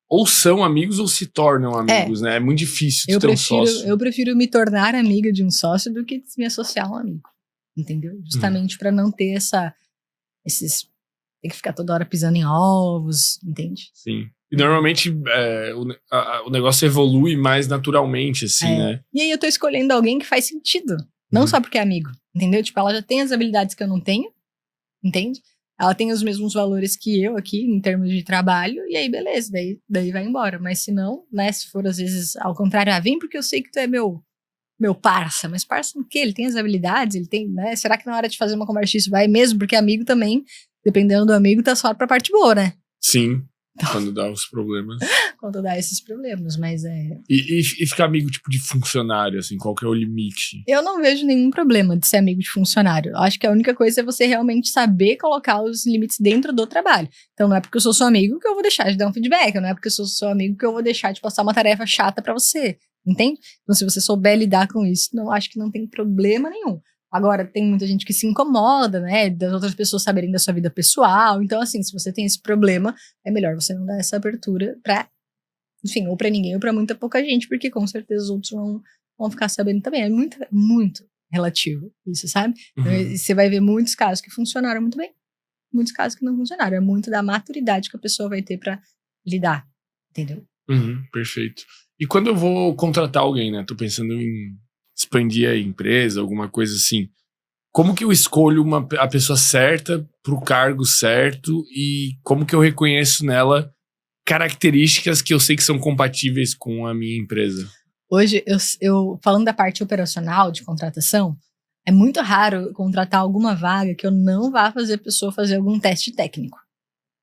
ou são amigos ou se tornam amigos, né? É muito difícil ter um sócio. Eu prefiro me tornar amiga de um sócio do que me associar a um amigo, entendeu? Justamente pra não ter esses... Tem que ficar toda hora pisando em ovos, entende? Sim. E normalmente o negócio evolui mais naturalmente, assim, né? E aí eu tô escolhendo alguém que faz sentido. Não só porque é amigo, entendeu? Tipo, ela já tem as habilidades que eu não tenho, entende? Ela tem os mesmos valores que eu aqui, em termos de trabalho, e aí beleza, daí vai embora. Mas se não, né, se for às vezes ao contrário, vem porque eu sei que tu é meu parça. Mas parça no quê? Ele tem as habilidades, ele tem, né? Será que na hora de fazer uma conversa isso vai mesmo? Porque amigo também, dependendo do amigo, tá só pra parte boa, né? Sim. Quando dá os problemas. Quando dá esses problemas, mas E ficar amigo, tipo, de funcionário, assim, qual que é o limite? Eu não vejo nenhum problema de ser amigo de funcionário. Eu acho que a única coisa é você realmente saber colocar os limites dentro do trabalho. Então não é porque eu sou seu amigo que eu vou deixar de dar um feedback, não é porque eu sou seu amigo que eu vou deixar de passar uma tarefa chata pra você, entende? Então se você souber lidar com isso, não acho que não tem problema nenhum. Agora, tem muita gente que se incomoda, né, das outras pessoas saberem da sua vida pessoal. Então, assim, se você tem esse problema, é melhor você não dar essa abertura pra, enfim, ou pra ninguém ou pra muita pouca gente, porque com certeza os outros vão ficar sabendo também. É muito, muito relativo isso, sabe? Então, você vai ver muitos casos que funcionaram muito bem, muitos casos que não funcionaram. É muito da maturidade que a pessoa vai ter pra lidar, entendeu? Perfeito. E quando eu vou contratar alguém, né, tô pensando em expandir a empresa, alguma coisa assim. como que eu escolho a pessoa certa pro cargo certo e como que eu reconheço nela características que eu sei que são compatíveis com a minha empresa? Hoje, eu falando da parte operacional de contratação, é muito raro contratar alguma vaga que eu não vá fazer a pessoa fazer algum teste técnico.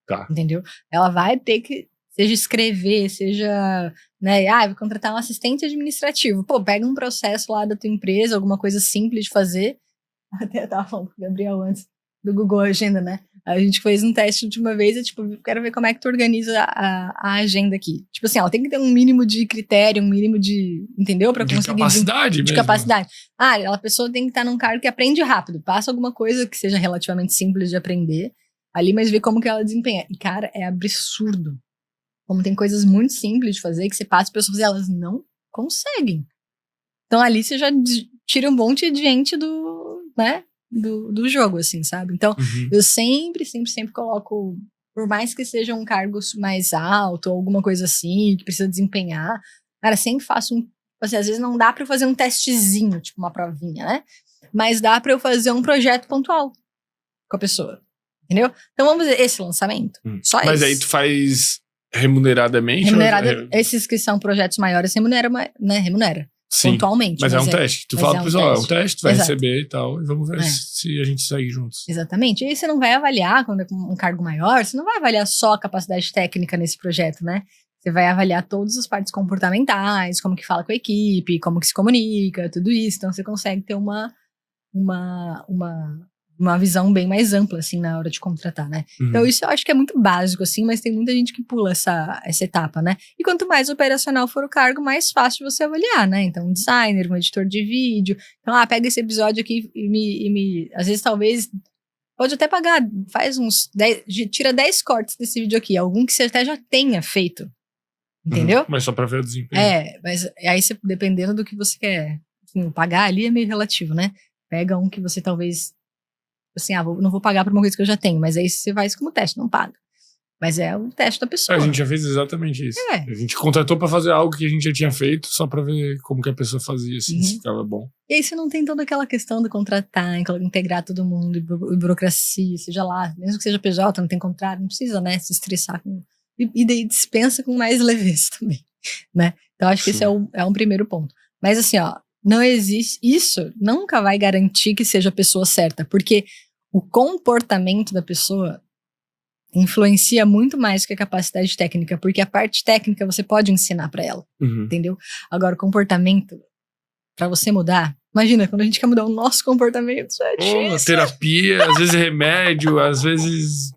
Tá. Entendeu? Ela vai ter que, seja escrever, seja, né, vou contratar um assistente administrativo. Pô, pega um processo lá da tua empresa, alguma coisa simples de fazer. Até eu tava falando com o Gabriel antes do Google Agenda, né? A gente fez um teste de uma vez e, tipo, quero ver como é que tu organiza a agenda aqui. Tipo assim, ela tem que ter um mínimo de critério, um mínimo de, entendeu? Pra conseguir... Capacidade de mesmo. capacidade. A pessoa tem que estar num cargo que aprende rápido. Passa alguma coisa que seja relativamente simples de aprender ali, mas vê como que ela desempenha. E, cara, é absurdo. Como tem coisas muito simples de fazer, que você passa as pessoas e elas não conseguem. Então, ali você já tira um monte de gente do jogo, assim, sabe? Então, eu sempre coloco, por mais que seja um cargo mais alto, ou alguma coisa assim, que precisa desempenhar, cara, sempre faço assim, às vezes não dá pra eu fazer um testezinho, tipo uma provinha, né? Mas dá pra eu fazer um projeto pontual com a pessoa, entendeu? Então, vamos fazer esse lançamento. Só Mas esse. aí tu faz remuneradamente? Esses que são projetos maiores, remunera. Sim, Pontualmente. mas é um teste. Tu fala pro pessoal, é um teste, tu vai receber e tal, e vamos ver se a gente segue juntos. Exatamente. E aí você não vai avaliar, quando é um cargo maior, você não vai avaliar só a capacidade técnica nesse projeto, né? Você vai avaliar todas as partes comportamentais, como que fala com a equipe, como que se comunica, tudo isso. Então você consegue ter uma visão bem mais ampla, assim, na hora de contratar, né? Então isso eu acho que é muito básico, assim, mas tem muita gente que pula essa etapa, né? E quanto mais operacional for o cargo, mais fácil você avaliar, né? Então um designer, um editor de vídeo, então, pega esse episódio aqui e às vezes talvez, pode até pagar, faz uns 10, tira 10 cortes desse vídeo aqui, algum que você até já tenha feito, entendeu? Mas só pra ver o desempenho. Mas aí você, dependendo do que você quer, assim, pagar ali é meio relativo, né? Pega um que você talvez assim, não vou pagar por uma coisa que eu já tenho, mas aí você faz como teste, não paga. Mas é o teste da pessoa. A gente já fez exatamente isso. A gente contratou pra fazer algo que a gente já tinha feito, só pra ver como que a pessoa fazia, assim, se ficava bom. E aí você não tem toda aquela questão de contratar, integrar todo mundo, e burocracia, seja lá, mesmo que seja PJ, não tem contrato, não precisa, né, se estressar com... E daí dispensa com mais leveza também, né? Então acho que esse é um primeiro ponto. Mas assim, não existe, isso nunca vai garantir que seja a pessoa certa, porque o comportamento da pessoa influencia muito mais que a capacidade técnica, porque a parte técnica você pode ensinar pra ela, entendeu? Agora, o comportamento, pra você mudar, imagina, quando a gente quer mudar o nosso comportamento, isso é difícil. Terapia, às vezes remédio, às vezes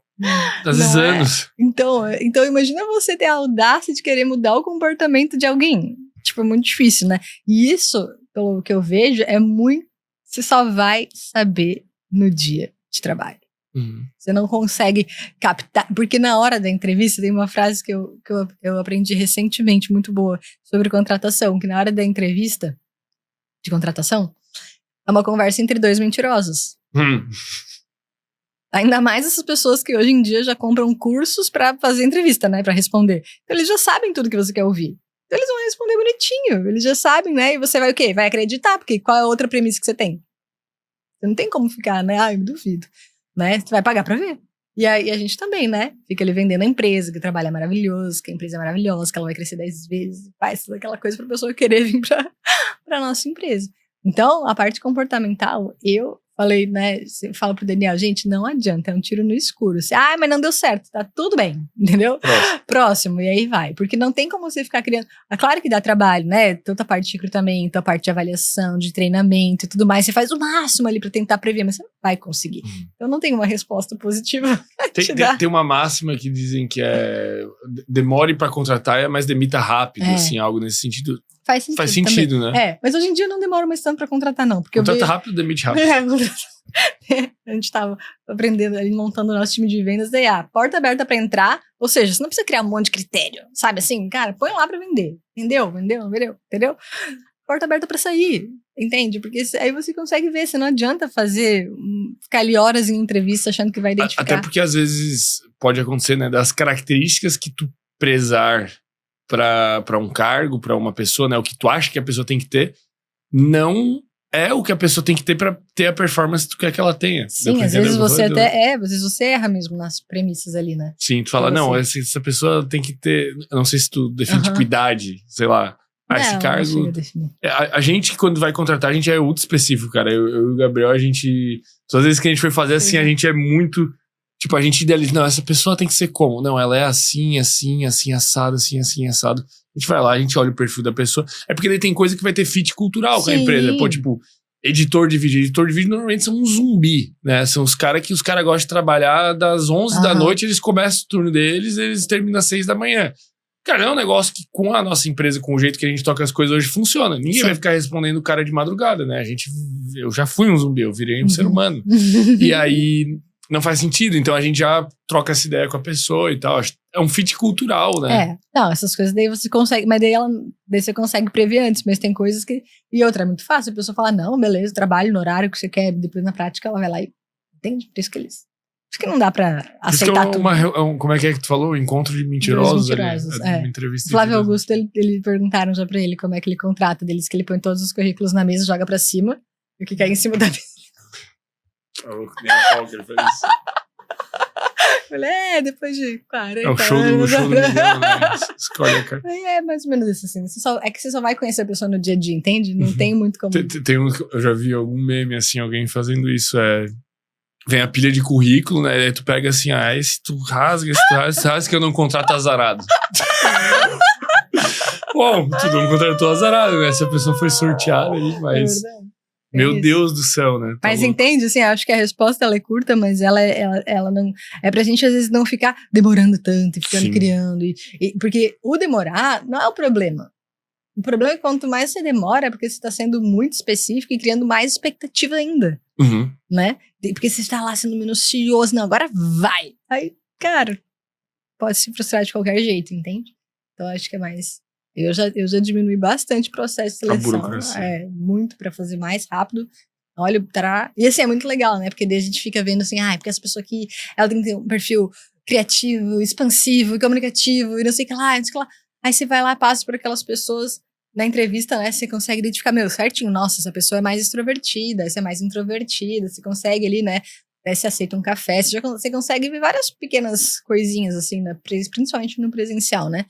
anos. Então imagina você ter a audácia de querer mudar o comportamento de alguém. Tipo, é muito difícil, né? E isso, pelo que eu vejo, você só vai saber no dia de trabalho. Você não consegue captar, porque na hora da entrevista tem uma frase que eu aprendi recentemente, muito boa, sobre contratação, que na hora da entrevista de contratação é uma conversa entre dois mentirosos. Ainda mais essas pessoas que hoje em dia já compram cursos pra fazer entrevista, né, pra responder. Então eles já sabem tudo que você quer ouvir. Então eles vão responder bonitinho, eles já sabem, né, e você vai o quê? Vai acreditar, porque qual é a outra premissa que você tem? Você não tem como ficar, né? Eu duvido. Né? Você vai pagar pra ver. E aí a gente também, né? Fica ali vendendo a empresa, que o trabalho é maravilhoso, que a empresa é maravilhosa, que ela vai crescer 10 vezes, faz toda aquela coisa pra pessoa querer vir pra nossa empresa. Então, a parte comportamental, eu falei, né? Falo pro Daniel, gente, não adianta, é um tiro no escuro. Mas não deu certo, tá tudo bem, entendeu? Próximo, e aí vai. Porque não tem como você ficar criando. Claro que dá trabalho, né? Tanto a parte de recrutamento, a parte de avaliação, de treinamento e tudo mais. Você faz o máximo ali pra tentar prever, mas você não vai conseguir. Eu não tenho uma resposta positiva. Tem uma máxima que dizem que é demore pra contratar, mas demita rápido, assim, algo nesse sentido. Faz sentido, né? Mas hoje em dia não demora mais tanto pra contratar, não. Porque contrata rápido, demite rápido. A gente tava aprendendo ali, montando o nosso time de vendas, daí porta aberta pra entrar, ou seja, você não precisa criar um monte de critério, sabe assim? Cara, põe lá pra vender. Entendeu? Porta aberta pra sair, entende? Porque aí você consegue ver, você não adianta ficar ali horas em entrevista achando que vai identificar. Até porque às vezes pode acontecer, né, das características que tu prezar pra um cargo, pra uma pessoa, né, o que tu acha que a pessoa tem que ter, não é o que a pessoa tem que ter pra ter a performance que tu quer que ela tenha. Sim, às vezes você às vezes você erra mesmo nas premissas ali, né? Sim, tu fala, não, essa pessoa tem que ter, eu não sei se tu define tipo idade, sei lá. Esse cargo. A gente, quando vai contratar, a gente é ultra específico, cara. Eu e o Gabriel, a gente. Todas as vezes que a gente foi fazer assim, a gente é muito. Tipo, a gente idealiza, não, essa pessoa tem que ser como? Não, ela é assim, assado, assim, assado. A gente vai lá, a gente olha o perfil da pessoa. É porque daí tem coisa que vai ter fit cultural com a empresa. Pô, tipo, editor de vídeo. Editor de vídeo normalmente são um zumbi, né? São os caras que os caras gostam de trabalhar das 11 da noite, eles começam o turno deles, eles terminam às 6 da manhã. Cara, é um negócio que com a nossa empresa, com o jeito que a gente toca as coisas hoje, funciona. Ninguém vai ficar respondendo o cara de madrugada, né? Eu já fui um zumbi, eu virei um ser humano. E aí não faz sentido, então a gente já troca essa ideia com a pessoa e tal. É um fit cultural, né? Não, essas coisas daí você consegue, mas daí você consegue prever antes, mas tem coisas que... E outra, é muito fácil, a pessoa fala, não, beleza, trabalho no horário que você quer, depois na prática ela vai lá e entende, por isso que eles... Acho que não dá pra aceitar tudo. Como é que tu falou? Encontro de mentirosos. Uma entrevista. Flávio Augusto, ele perguntaram já pra ele como é que ele contrata deles, que ele põe todos os currículos na mesa, joga pra cima, e o que cai em cima da mesa. Nem a Pauker faz isso. Falei, depois de 40 É o show do milhão, né? Escolhe a cara. É mais ou menos isso, assim. É que você só vai conhecer a pessoa no dia a dia, entende? Não tem muito como... Eu já vi algum meme, assim, alguém fazendo isso, vem a pilha de currículo, né? Aí tu pega assim, esse tu rasga, que eu não contrato azarado. Bom, tu não contratou azarado, né? Se a pessoa foi sorteada aí, mas... Meu Deus do céu, né? Mas entende, assim, acho que a resposta ela é curta, mas ela não... É pra gente, às vezes, não ficar demorando tanto e ficando criando. Porque o demorar não é o problema. O problema é que quanto mais você demora, é porque você tá sendo muito específico e criando mais expectativa ainda. Né? Porque você está lá sendo minucioso, não, agora vai. Aí, cara, pode se frustrar de qualquer jeito, entende? Então acho que é mais... Eu já diminui bastante o processo de seleção. Muito pra fazer mais rápido. Olha, e assim, é muito legal, né? Porque daí a gente fica vendo assim, porque essa pessoa aqui, ela tem que ter um perfil criativo, expansivo e comunicativo e não sei o que lá, não sei o que lá. Aí você vai lá, passa por aquelas pessoas na entrevista, né? Você consegue identificar, certinho, nossa, essa pessoa é mais extrovertida, essa é mais introvertida, você consegue ali, né? Até se aceita um café, você consegue ver várias pequenas coisinhas, assim, né? Principalmente no presencial, né?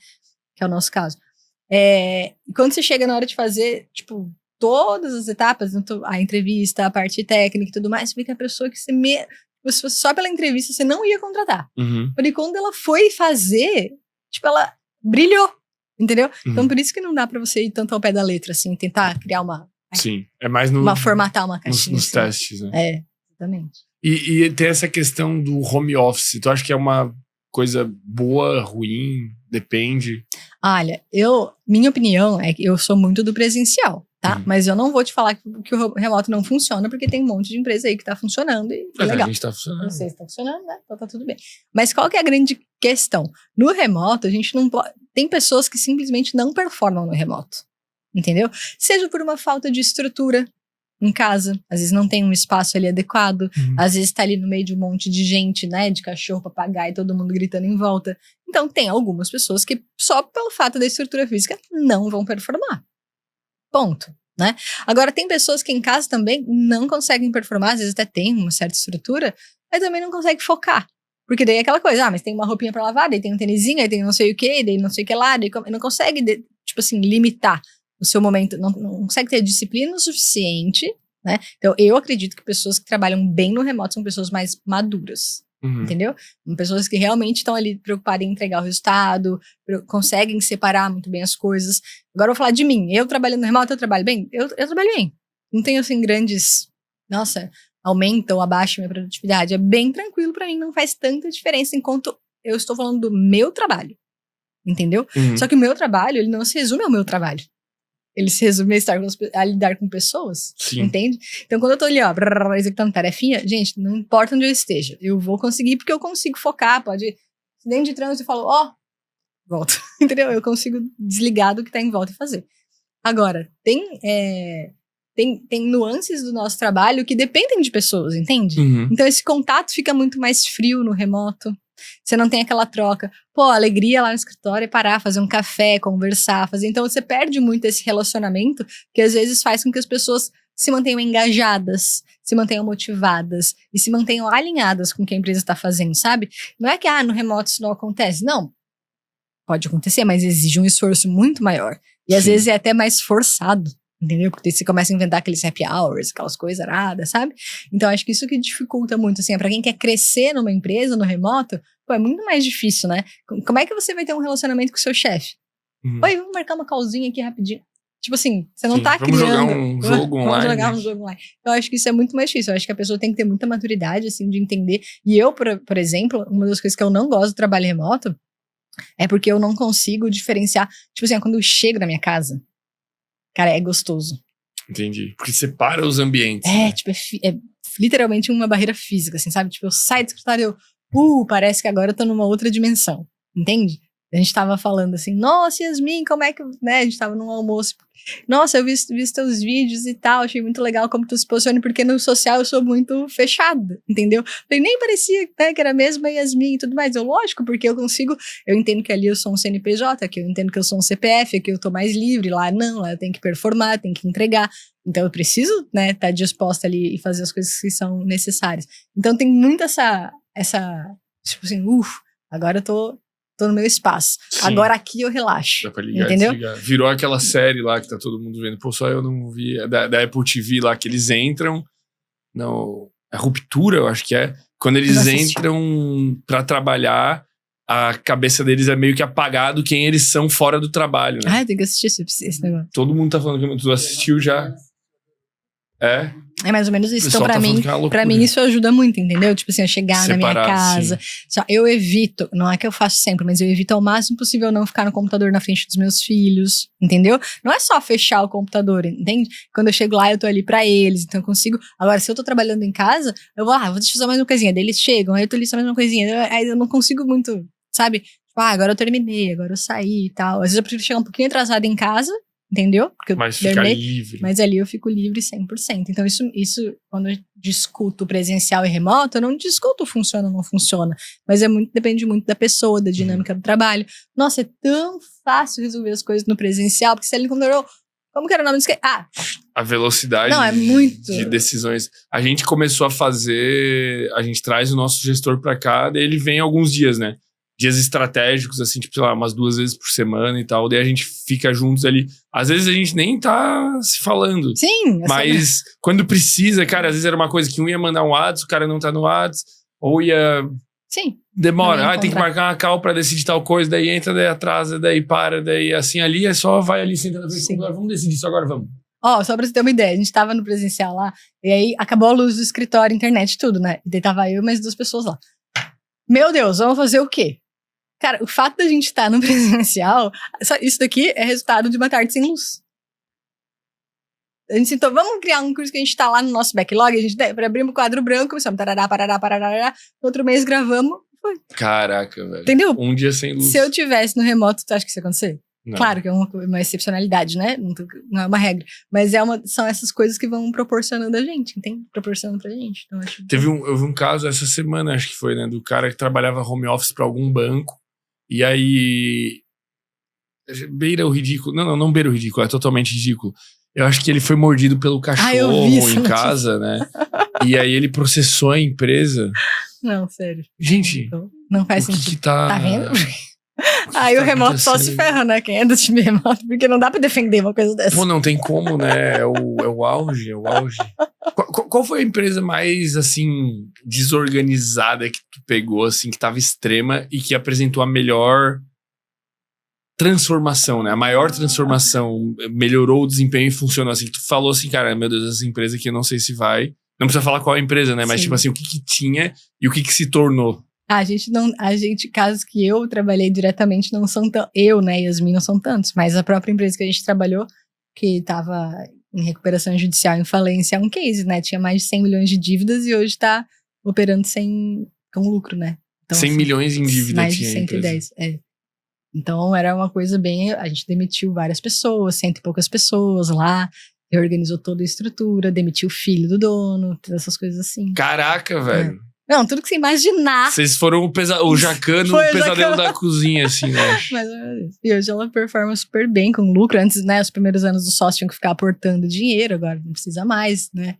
Que é o nosso caso. E quando você chega na hora de fazer, tipo, todas as etapas, a entrevista, a parte técnica e tudo mais, você vê que a pessoa que se fosse só pela entrevista, você não ia contratar. Porque quando ela foi fazer, tipo, ela brilhou, entendeu? Então, por isso que não dá pra você ir tanto ao pé da letra, assim, tentar criar Sim, é mais formatar uma caixinha. Nos testes, né? Exatamente. E tem essa questão do home office, tu acha que é uma coisa boa, ruim, depende? Olha, minha opinião é que eu sou muito do presencial, tá? Mas eu não vou te falar que o remoto não funciona, porque tem um monte de empresa aí que tá funcionando e legal. A gente tá funcionando. Vocês estão funcionando, né? Então tá tudo bem. Mas qual que é a grande questão? No remoto, a gente não pode... Tem pessoas que simplesmente não performam no remoto, entendeu? Seja por uma falta de estrutura em casa, às vezes não tem um espaço ali adequado, às vezes tá ali no meio de um monte de gente, né, de cachorro, papagaio, todo mundo gritando em volta. Então tem algumas pessoas que só pelo fato da estrutura física não vão performar. Ponto, né? Agora tem pessoas que em casa também não conseguem performar, às vezes até tem uma certa estrutura, mas também não conseguem focar. Porque daí é aquela coisa, mas tem uma roupinha pra lavar, daí tem um tênisinho, aí tem não sei o que, daí não sei o que lá, daí não consegue, tipo assim, limitar o seu momento, não consegue ter disciplina o suficiente, né? Então, eu acredito que pessoas que trabalham bem no remoto são pessoas mais maduras, entendeu? Pessoas que realmente estão ali preocupadas em entregar o resultado, conseguem separar muito bem as coisas. Agora eu vou falar de mim. Eu trabalhando no remoto, eu trabalho bem? Eu trabalho bem. Não tenho, assim, grandes... Nossa, aumenta ou abaixa a minha produtividade. É bem tranquilo pra mim, não faz tanta diferença enquanto eu estou falando do meu trabalho, entendeu? Só que o meu trabalho, ele não se resume ao meu trabalho. Ele se resume a lidar com pessoas, entende? Então, quando eu tô ali, executando tarefinha, gente, não importa onde eu esteja, eu vou conseguir porque eu consigo focar, pode... Dentro de trânsito eu falo, volta, entendeu? Eu consigo desligar do que tá em volta e fazer. Agora, tem nuances do nosso trabalho que dependem de pessoas, entende? Então, esse contato fica muito mais frio no remoto. Você não tem aquela troca. A alegria lá no escritório é parar, fazer um café, conversar, fazer... Então, você perde muito esse relacionamento que às vezes faz com que as pessoas se mantenham engajadas, se mantenham motivadas e se mantenham alinhadas com o que a empresa está fazendo, sabe? Não é que, no remoto isso não acontece. Não. Pode acontecer, mas exige um esforço muito maior. E às vezes é até mais forçado, entendeu? Porque você começa a inventar aqueles happy hours, aquelas coisas aradas, sabe? Então acho que isso que dificulta muito, assim, pra quem quer crescer numa empresa, no remoto, é muito mais difícil, né? Como é que você vai ter um relacionamento com o seu chefe? Oi, vamos marcar uma callzinha aqui rapidinho. Tipo assim, você não tá vamos criando... Jogar um jogo online. Vamos jogar um jogo online. Eu acho que isso é muito mais difícil. Eu acho que a pessoa tem que ter muita maturidade, assim, de entender. E eu, por exemplo, uma das coisas que eu não gosto do trabalho remoto é porque eu não consigo diferenciar. Tipo assim, quando eu chego na minha casa, cara, é gostoso. Entendi. Porque separa os ambientes. Né? Tipo, é literalmente uma barreira física, assim, sabe? Tipo, eu saio do escritório, parece que agora eu tô numa outra dimensão. Entende? A gente tava falando assim, nossa, Yasmin, como é que... Né? A gente tava num almoço. Nossa, eu vi teus vídeos e tal, achei muito legal como tu se posiciona, porque no social eu sou muito fechada, entendeu? Nem parecia, né, que era a mesma Yasmin e tudo mais. Lógico, porque eu entendo que ali eu sou um CNPJ, que eu entendo que eu sou um CPF, que eu tô mais livre, lá não, lá eu tenho que performar, tenho que entregar. Então eu preciso, né, estar disposta ali e fazer as coisas que são necessárias. Então tem muito essa tipo assim, agora eu tô no meu espaço. Sim. Agora aqui eu relaxo. Dá pra ligar, entendeu? Desligar. Virou aquela série lá que tá todo mundo vendo. Pô, só eu não vi. Da Apple TV lá, que eles entram. Não, a ruptura, eu acho que é. Quando eles entram pra trabalhar, a cabeça deles é meio que apagado quem eles são fora do trabalho, né? Eu tenho que assistir esse negócio. Todo mundo tá falando que tu assistiu já. É mais ou menos isso. Então, pra mim, é isso ajuda muito, entendeu? Tipo assim, eu chegar na minha casa. Sim. Eu evito, não é que eu faço sempre, mas eu evito ao máximo possível não ficar no computador na frente dos meus filhos, entendeu? Não é só fechar o computador, entende? Quando eu chego lá, eu tô ali pra eles, então eu consigo... Agora, se eu tô trabalhando em casa, eu vou deixa eu fazer mais uma coisinha. Daí eles chegam, aí eu tô ali só mais uma coisinha. Aí eu não consigo muito, sabe? Tipo, agora eu terminei, agora eu saí e tal. Às vezes eu prefiro chegar um pouquinho atrasada em casa, entendeu? Porque mas ficar livre. Mas ali eu fico livre 100%. Então isso, quando eu discuto presencial e remoto, eu não discuto funciona ou não funciona. Mas depende muito da pessoa, da dinâmica do trabalho. Nossa, é tão fácil resolver as coisas no presencial, porque se ele computador, como que era o nome disso? A velocidade não, é muito... de decisões. A gente começou a fazer... A gente traz o nosso gestor pra cá, daí ele vem alguns dias, né? Dias estratégicos, assim, tipo, sei lá, umas 2 vezes por semana e tal. Daí a gente fica juntos ali. Às vezes a gente nem tá se falando. Sim. Mas quando precisa, cara, às vezes era uma coisa que um ia mandar um WhatsApp, o cara não tá no WhatsApp. Ou ia... Sim. Demora. Tem que marcar uma call pra decidir tal coisa. Daí entra, daí atrasa, daí para. Daí assim, ali é só vai ali, senta na frente do computador. Vamos decidir isso agora, vamos. Só pra você ter uma ideia. A gente tava no presencial lá. E aí acabou a luz do escritório, internet, tudo, né? E daí tava eu e mais 2 pessoas lá. Meu Deus, vamos fazer o quê? Cara, o fato da gente estar no presencial, isso daqui é resultado de uma tarde sem luz. A gente sentou, vamos criar um curso que a gente tá lá no nosso backlog, a gente abrimos o quadro branco, começamos, tarará, parará, parará, no outro mês gravamos, foi. Caraca, velho. Entendeu? Um dia sem luz. Se eu tivesse no remoto, tu acha que isso ia acontecer? Não. Claro que é uma excepcionalidade, né? Não é uma regra. Mas são essas coisas que vão proporcionando a gente, entende? Proporcionando pra gente. Então, eu vi um caso essa semana, acho que foi, né? Do cara que trabalhava home office pra algum banco. E aí... Beira o ridículo. Não beira o ridículo. É totalmente ridículo. Eu acho que ele foi mordido pelo cachorro em casa, né? E aí ele processou a empresa. Não, sério. Gente... Não faz sentido. Que tá vendo? Aí o remoto só se ferra, né? Quem é do time remoto, porque não dá pra defender uma coisa dessa. Pô, não tem como, né? É o auge, é o auge. Qual foi a empresa mais, assim, desorganizada que tu pegou, assim, que tava extrema e que apresentou a melhor transformação, né? A maior transformação, melhorou o desempenho e funcionou assim. Tu falou assim, cara, meu Deus, essa empresa aqui eu não sei se vai... Não precisa falar qual é a empresa, né? Mas, tipo assim, o que tinha e o que se tornou. Casos que eu trabalhei diretamente não são tão... Eu, né, Yasmin, não são tantos, mas a própria empresa que a gente trabalhou, que tava em recuperação judicial, em falência, é um case, né? Tinha mais de 100 milhões de dívidas e hoje tá operando com lucro, né? Então, 100 milhões em dívida mais tinha de 110, Então era uma coisa bem... A gente demitiu várias pessoas, 100 e poucas pessoas lá, reorganizou toda a estrutura, demitiu o filho do dono, todas essas coisas assim. Caraca, velho. Não, tudo que você imaginar. Vocês foram o Jacano, Foi o o pesadelo Jacano. da cozinha, assim, né? Mas, e hoje ela performa super bem com lucro. Antes, né, os primeiros anos do sócio tinham que ficar aportando dinheiro, agora não precisa mais, né?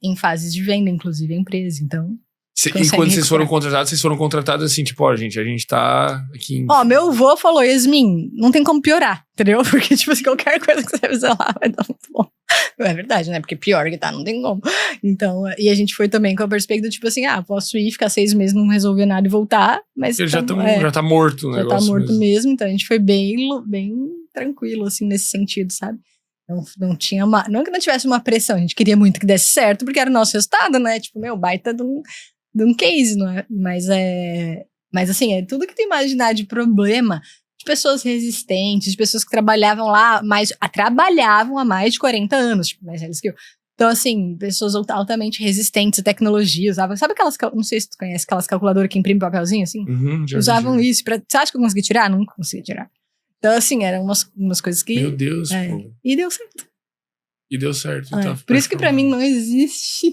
Em fases de venda, inclusive, a empresa. Então, E consegue quando vocês foram recuperar. contratados assim, tipo, ó, gente, a gente tá aqui em... Ó, meu avô falou, Yasmin, não tem como piorar, entendeu? Porque, tipo assim, qualquer coisa que você fizer lá vai dar muito bom. É verdade, né? Porque pior que tá, não tem como. Então, e a gente foi também com a perspectiva, tipo assim, posso ir, ficar 6 meses, não resolver nada e voltar, mas... Já tá morto o já negócio tá morto mesmo. mesmo, então a gente foi bem tranquilo, assim, nesse sentido, sabe? Não tinha não que não tivesse uma pressão, a gente queria muito que desse certo, porque era o nosso resultado, né? Tipo, baita de um case, não é? Mas assim, é tudo que tu imaginar de problema, de pessoas resistentes, de pessoas que trabalhavam lá, trabalhavam há mais de 40 anos, tipo, mais velhos que eu. Então, assim, pessoas altamente resistentes à tecnologia, usavam, sabe aquelas, não sei se tu conhece, aquelas calculadoras que imprimem papelzinho, assim? Já Usavam vi. isso você acha que eu consegui tirar? Nunca consegui tirar. Então, assim, eram umas coisas que... Meu Deus, pô. E deu certo. E deu certo. Tá Por isso que pra mim não existe...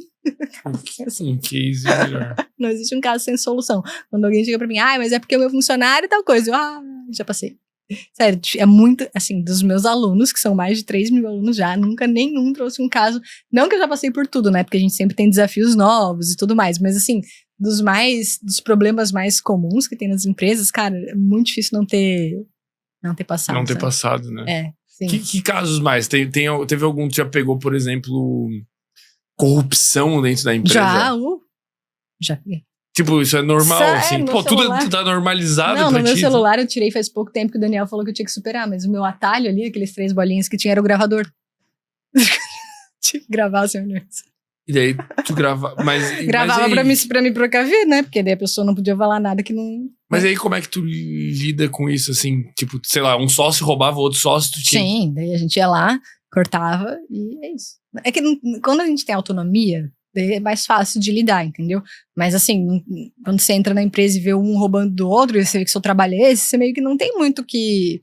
Um case melhor. Não existe um caso sem solução. Quando alguém chega pra mim, mas é porque o meu funcionário e tal coisa. Eu, já passei. Sério, é muito, assim, dos meus alunos, que são mais de 3 mil alunos já, nunca nenhum trouxe um caso. Não que eu já passei por tudo, né? Porque a gente sempre tem desafios novos e tudo mais. Mas, assim, dos problemas mais comuns que tem nas empresas, cara, é muito difícil não ter passado. Não ter sabe? passado, né? Sim. Que casos mais? Teve algum que já pegou, por exemplo, corrupção dentro da empresa? Já peguei. Tipo, isso é normal, assim. Pô, celular. tudo tá normalizado Não, pra no ti. meu celular eu tirei faz pouco tempo que o Daniel falou que eu tinha que superar, mas o meu atalho ali, aqueles 3 bolinhas que tinha, era o gravador. Tinha que gravar, senhor. E daí tu gravava. Gravava pra me precaver, né? Porque daí a pessoa não podia falar nada que não... Mas aí como é que tu lida com isso, assim? Tipo, sei lá, um sócio roubava outro sócio, tu tinha... Sim, daí a gente ia lá, cortava e é isso. É que quando a gente tem autonomia, daí é mais fácil de lidar, entendeu? Mas assim, quando você entra na empresa e vê um roubando do outro, e você vê que seu trabalho é esse, você meio que não tem muito o que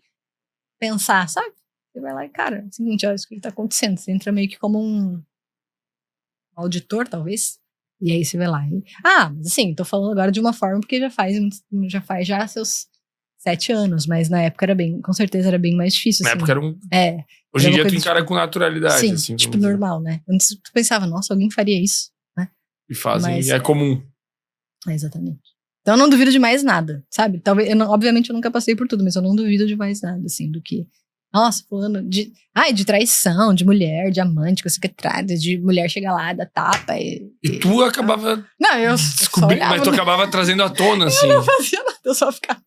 pensar, sabe? Você vai lá e, cara, é o seguinte, olha, isso que tá acontecendo. Você entra meio que como um auditor, talvez. E aí você vai lá. Mas assim, tô falando agora de uma forma porque já faz seus 7 anos, mas na época com certeza era bem mais difícil. Na assim. época era Hoje em dia tu encara tipo, com naturalidade, sim, assim. tipo normal, né? Antes tu pensava, nossa, alguém faria isso, né? E fazem, Mas, é comum. Exatamente. Então eu não duvido de mais nada, sabe? Talvez, obviamente eu nunca passei por tudo, mas eu não duvido de mais nada, assim, do que... Nossa, fulano de traição, de mulher, de amante, que você quer de mulher chegar lá, dar tapa e tu acabava... Não, eu descobrindo, mas tu acabava trazendo à tona, assim. Eu não fazia nada, eu só ficava...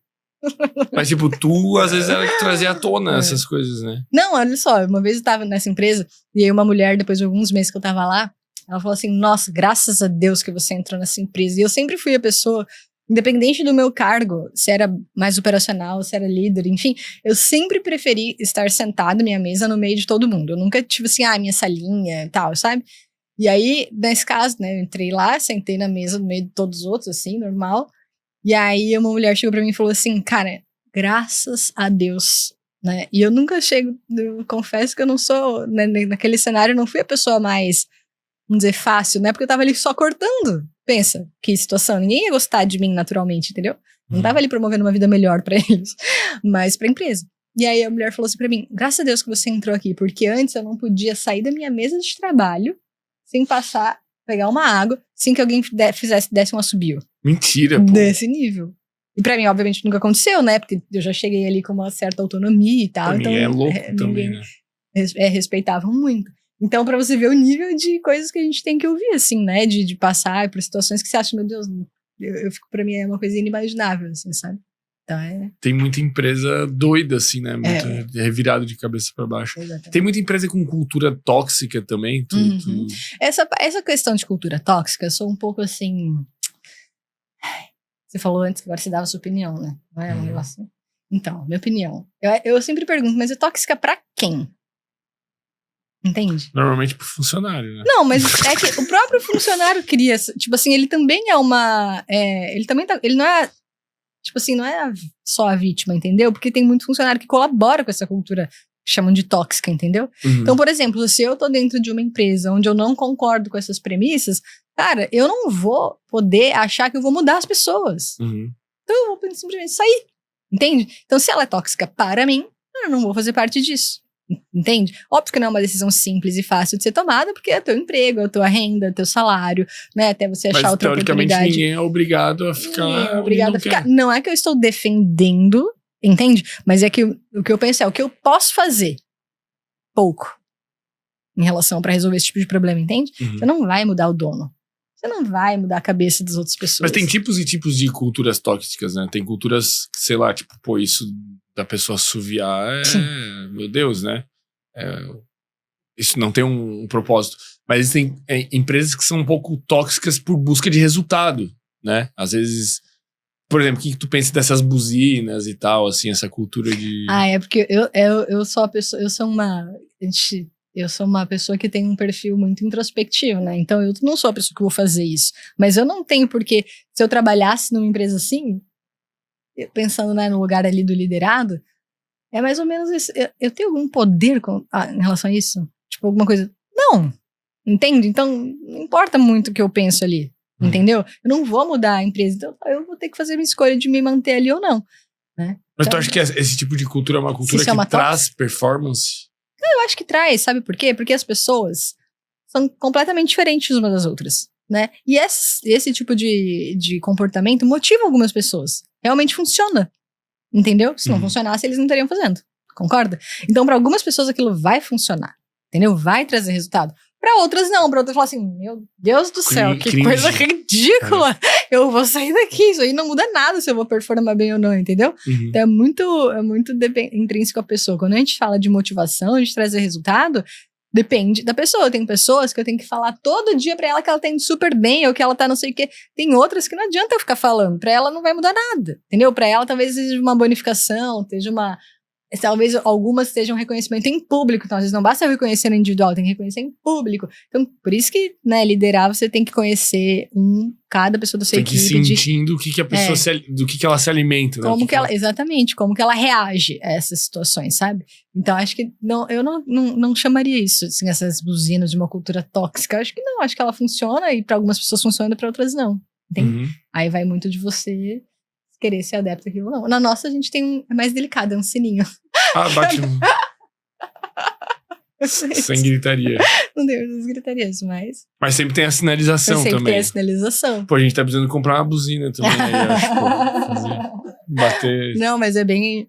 Mas tipo, tu às vezes era que trazia à tona essas coisas, né? Não, olha só, uma vez eu tava nessa empresa e aí uma mulher, depois de alguns meses que eu tava lá, ela falou assim, nossa, graças a Deus que você entrou nessa empresa. E eu sempre fui a pessoa, independente do meu cargo, se era mais operacional, se era líder, enfim, eu sempre preferi estar sentado à minha mesa no meio de todo mundo. Eu nunca tive assim, minha salinha e tal, sabe? E aí, nesse caso, né, eu entrei lá, sentei na mesa no meio de todos os outros, assim, normal. E aí uma mulher chegou pra mim e falou assim, cara, graças a Deus, né? E eu nunca eu confesso que eu não sou, né, naquele cenário, eu não fui a pessoa mais, vamos dizer, fácil, né? Porque eu tava ali só cortando. Pensa, que situação. Ninguém ia gostar de mim naturalmente, entendeu? Não tava ali promovendo uma vida melhor pra eles, mas pra empresa. E aí a mulher falou assim pra mim, graças a Deus que você entrou aqui, porque antes eu não podia sair da minha mesa de trabalho sem pegar uma água, sem que alguém desse um assobio. Mentira, pô. Desse nível. E pra mim, obviamente, nunca aconteceu, né? Porque eu já cheguei ali com uma certa autonomia e tal. Pra então, mim é louco também, né? Respeitavam muito. Então, pra você ver o nível de coisas que a gente tem que ouvir, assim, né? De passar por situações que você acha, meu Deus, eu fico, pra mim é uma coisa inimaginável, assim, sabe? Então Tem muita empresa doida, assim, né? Muito revirado de cabeça pra baixo. Exatamente. Tem muita empresa com cultura tóxica também. Essa questão de cultura tóxica, eu sou um pouco assim... Você falou antes que agora você dava a sua opinião, né? Não é um negócio assim? Então, minha opinião. Eu sempre pergunto, mas é tóxica pra quem? Entende? Normalmente pro funcionário, né? Não, mas é que o próprio funcionário cria... Tipo assim, ele também é uma... ele não é... Tipo assim, não é só a vítima, entendeu? Porque tem muito funcionário que colabora com essa cultura que chamam de tóxica, entendeu? Então, por exemplo, se eu tô dentro de uma empresa onde eu não concordo com essas premissas, cara, eu não vou poder achar que eu vou mudar as pessoas. Uhum. Então eu vou simplesmente sair. Entende? Então, se ela é tóxica para mim, eu não vou fazer parte disso. Entende? Óbvio que não é uma decisão simples e fácil de ser tomada, porque é teu emprego, é a tua renda, é teu salário, né? Até você achar outra teoricamente, oportunidade. ninguém é obrigado a ficar. Ninguém é obrigado a ficar. Não é que eu estou defendendo, entende? Mas é que o que eu penso é o que eu posso fazer. Pouco. Em relação para resolver esse tipo de problema, entende? Uhum. Você não vai mudar o dono. Você não vai mudar a cabeça das outras pessoas. Mas tem tipos e tipos de culturas tóxicas, né? Tem culturas, sei lá, tipo, pô, isso da pessoa assoviar meu Deus, né? Isso não tem um propósito. Mas existem empresas que são um pouco tóxicas por busca de resultado, né? Às vezes, por exemplo, o que tu pensa dessas buzinas e tal, assim, essa cultura de... É porque eu sou a pessoa, eu sou uma pessoa que tem um perfil muito introspectivo, né? Então eu não sou a pessoa que vou fazer isso. Mas eu não tenho porque, se eu trabalhasse numa empresa assim, pensando, né, no lugar ali do liderado, é mais ou menos isso. Eu tenho algum poder em relação a isso? Tipo, alguma coisa? Não. Entende? Então, não importa muito o que eu penso ali. Entendeu? Eu não vou mudar a empresa. Então, eu vou ter que fazer uma escolha de me manter ali ou não. Né? Mas então, tu acha que esse tipo de cultura é uma cultura que traz performance? Eu acho que traz, sabe por quê? Porque as pessoas são completamente diferentes umas das outras, né? E esse tipo de comportamento motiva algumas pessoas. Realmente funciona, entendeu? Se não funcionasse, eles não estariam fazendo, concorda? Então, para algumas pessoas aquilo vai funcionar, entendeu? Vai trazer resultado. Para outras não, para outras falam assim, meu Deus do céu, que coisa ridícula, eu vou sair daqui, isso aí não muda nada se eu vou performar bem ou não, entendeu? Então é muito intrínseco à pessoa. Quando a gente fala de motivação, de trazer resultado, depende da pessoa. Tem pessoas que eu tenho que falar todo dia pra ela que ela tá indo super bem, ou que ela tá não sei o quê. Tem outras que não adianta eu ficar falando, pra ela não vai mudar nada, entendeu? Pra ela talvez seja uma bonificação, talvez algumas sejam reconhecimento em público, então às vezes não basta reconhecer no individual, tem que reconhecer em público. Então, por isso que, né, liderar, você tem que conhecer cada pessoa da sua equipe. Tem que ir sentindo o que a pessoa do que ela se alimenta. Né? Exatamente, como que ela reage a essas situações, sabe? Então, acho que eu não chamaria isso, assim, essas buzinas de uma cultura tóxica. Acho que não, acho que ela funciona e para algumas pessoas funciona e para outras não. Entende? Aí vai muito de você querer ser adepto àquilo ou não. Na nossa, a gente tem é mais delicado, é um sininho. Bate sem gritaria. Não deu essas gritarias, mas sempre tem a sinalização também. Sempre tem a sinalização. Pô, a gente tá precisando comprar uma buzina também aí, acho. Bater. Não, mas é bem...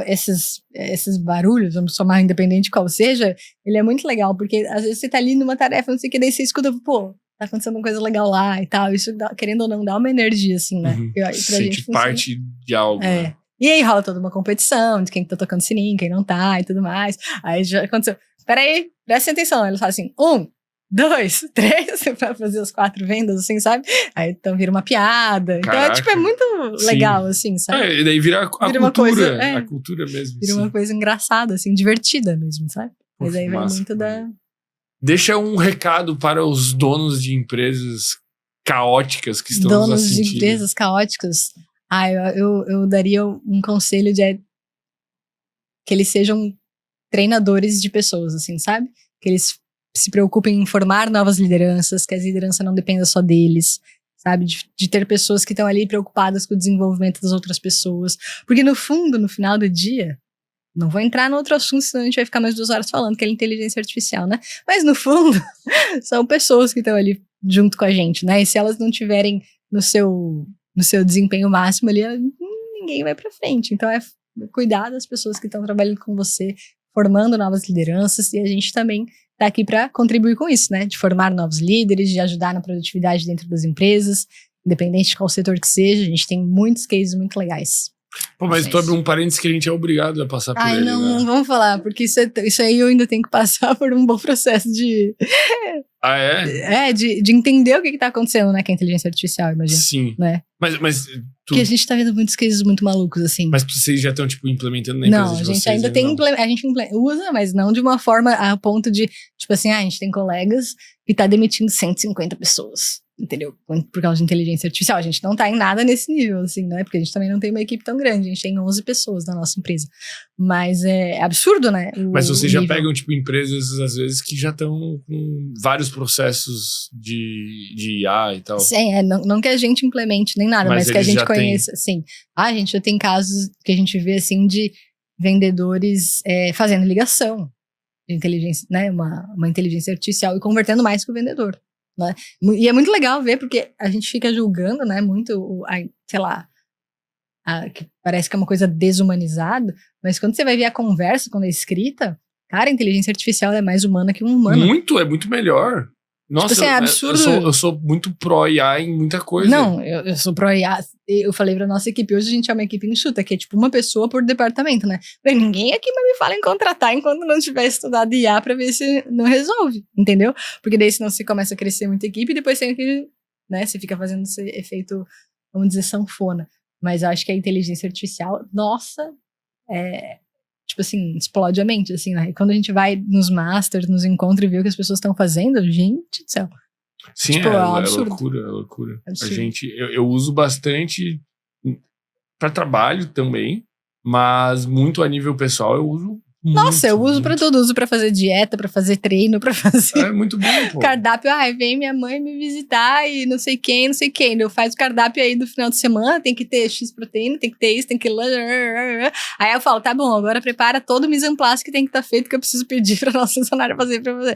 esses barulhos, vamos chamar independente qual seja, ele é muito legal, porque às vezes você tá ali numa tarefa, não sei o que, daí você escuta, pô, tá acontecendo uma coisa legal lá e tal. Isso, querendo ou não, dá uma energia, assim, né? Pra sente parte de algo. Né? E aí rola toda uma competição de quem tá tocando sininho, quem não tá e tudo mais. Aí já aconteceu. Peraí, presta atenção. Eles falam assim, 1, 2, 3, pra fazer as 4 vendas, assim, sabe? Aí então vira uma piada. Caraca. Então é muito legal, assim, sabe? E daí vira cultura, uma coisa, a cultura mesmo. Vira uma coisa engraçada, assim, divertida mesmo, sabe? Mas aí massa, vai muito da... Deixa um recado para os donos de empresas caóticas que estão nos assistindo. Donos de empresas caóticas. Eu daria um conselho de que eles sejam treinadores de pessoas, assim, sabe? Que eles se preocupem em formar novas lideranças, que a liderança não dependa só deles, sabe? De ter pessoas que estão ali preocupadas com o desenvolvimento das outras pessoas. Porque no fundo, no final do dia, não vou entrar no outro assunto, senão a gente vai ficar mais 2 horas falando, que é a inteligência artificial, né? Mas no fundo, são pessoas que estão ali junto com a gente, né? E se elas não tiverem no seu desempenho máximo ali, ninguém vai pra frente. Então é cuidar das pessoas que estão trabalhando com você, formando novas lideranças, e a gente também tá aqui para contribuir com isso, né? De formar novos líderes, de ajudar na produtividade dentro das empresas, independente de qual setor que seja. A gente tem muitos cases muito legais. Pô, mas tu abre um parênteses que a gente é obrigado a passar por ele, não, né? não vamos falar, porque isso aí eu ainda tenho que passar por um bom processo de... de entender o que tá acontecendo, né, com a inteligência artificial, imagina. Sim. Né? Mas porque a gente tá vendo muitos cases muito malucos, assim. Mas vocês já estão, tipo, implementando na empresa de vocês? Não, a gente ainda tem... A gente usa, mas não de uma forma a ponto de... Tipo assim, a gente tem colegas que tá demitindo 150 pessoas. entendeu? Por causa de inteligência artificial. A gente não tá em nada nesse nível, assim, né? Porque a gente também não tem uma equipe tão grande. A gente tem 11 pessoas na nossa empresa. Mas é absurdo, né? Mas vocês já pegam, tipo, empresas, às vezes, que já estão com vários processos de IA e tal. Sim, não que a gente implemente nem nada, mas que a gente conheça, assim. A gente já tem casos que a gente vê, assim, de vendedores fazendo ligação de inteligência, né? Uma inteligência artificial e convertendo mais que o vendedor. Né? E é muito legal ver, porque a gente fica julgando, né, muito, sei lá, que parece que é uma coisa desumanizada, mas quando você vai ver a conversa, quando é escrita, cara, a inteligência artificial é mais humana que um humano. É muito melhor. Nossa, tipo assim, é absurdo. Eu sou muito pró-IA em muita coisa. Não, eu sou pró-IA. Eu falei pra nossa equipe, hoje a gente é uma equipe enxuta, que é tipo uma pessoa por departamento, né? Ninguém aqui vai me falar em contratar enquanto não tiver estudado IA pra ver se não resolve, entendeu? Porque daí senão você começa a crescer muita equipe e depois tem que, né, você fica fazendo esse efeito, vamos dizer, sanfona. Mas eu acho que a inteligência artificial, nossa, tipo assim, explode a mente, assim, né? E quando a gente vai nos masters, nos encontros e vê o que as pessoas estão fazendo, gente do céu. Sim, tipo, é loucura. Eu uso bastante para trabalho também, mas muito a nível pessoal eu uso muito. Nossa, eu uso pra tudo, uso pra fazer dieta, pra fazer treino, pra fazer É muito bom, pô. cardápio. Vem minha mãe me visitar e não sei quem. Eu faço o cardápio aí do final de semana, tem que ter X proteína, tem que ter isso, tem que... Aí eu falo, tá bom, agora prepara todo o mise en place que tem que estar feito, que eu preciso pedir pra nossa funcionária fazer pra você.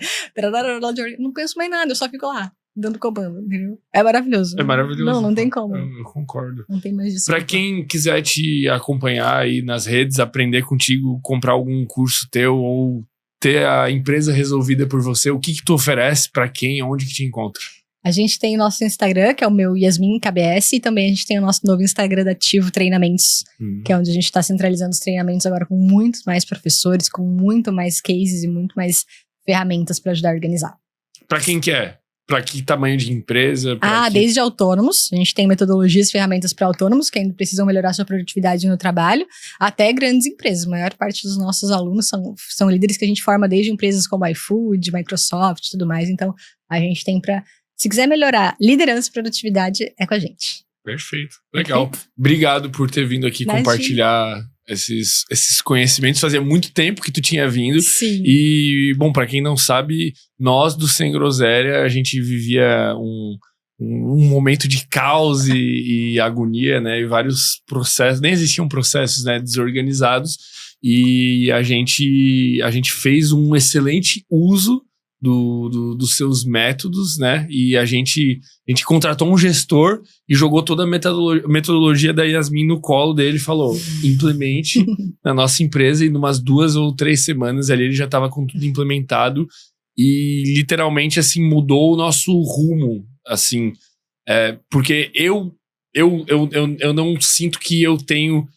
Não penso mais nada, eu só fico lá, dando comando, entendeu? É maravilhoso. É maravilhoso. Não tem como. Eu concordo. Não tem mais disso. Pra quem quiser te acompanhar aí nas redes, aprender contigo, comprar algum curso teu ou ter a empresa resolvida por você, o que tu oferece pra quem, onde que te encontra? A gente tem o nosso Instagram, que é o meu Yasmin KBS, e também a gente tem o nosso novo Instagram da Ativo Treinamentos, que é onde a gente está centralizando os treinamentos agora com muitos mais professores, com muito mais cases e muito mais ferramentas para ajudar a organizar. Pra quem quer? Pra que tamanho de empresa? Desde autônomos. A gente tem metodologias e ferramentas para autônomos que ainda precisam melhorar sua produtividade no trabalho, até grandes empresas. A maior parte dos nossos alunos são líderes que a gente forma desde empresas como iFood, Microsoft e tudo mais. Então, a gente tem para... Se quiser melhorar liderança e produtividade, é com a gente. Perfeito. Legal. Obrigado por ter vindo aqui compartilhar esses conhecimentos. Fazia muito tempo que tu tinha vindo. Sim. E, bom, pra quem não sabe, nós do Sem Groselha, a gente vivia um momento de caos e agonia, né? E vários processos, nem existiam processos, né, desorganizados. E a gente fez um excelente uso dos seus métodos, né? E a gente contratou um gestor e jogou toda a metodologia da Yasmin no colo dele e falou, implemente na nossa empresa, e em umas 2 ou 3 semanas ali ele já estava com tudo implementado e literalmente, assim, mudou o nosso rumo, assim, porque eu não sinto que eu tenho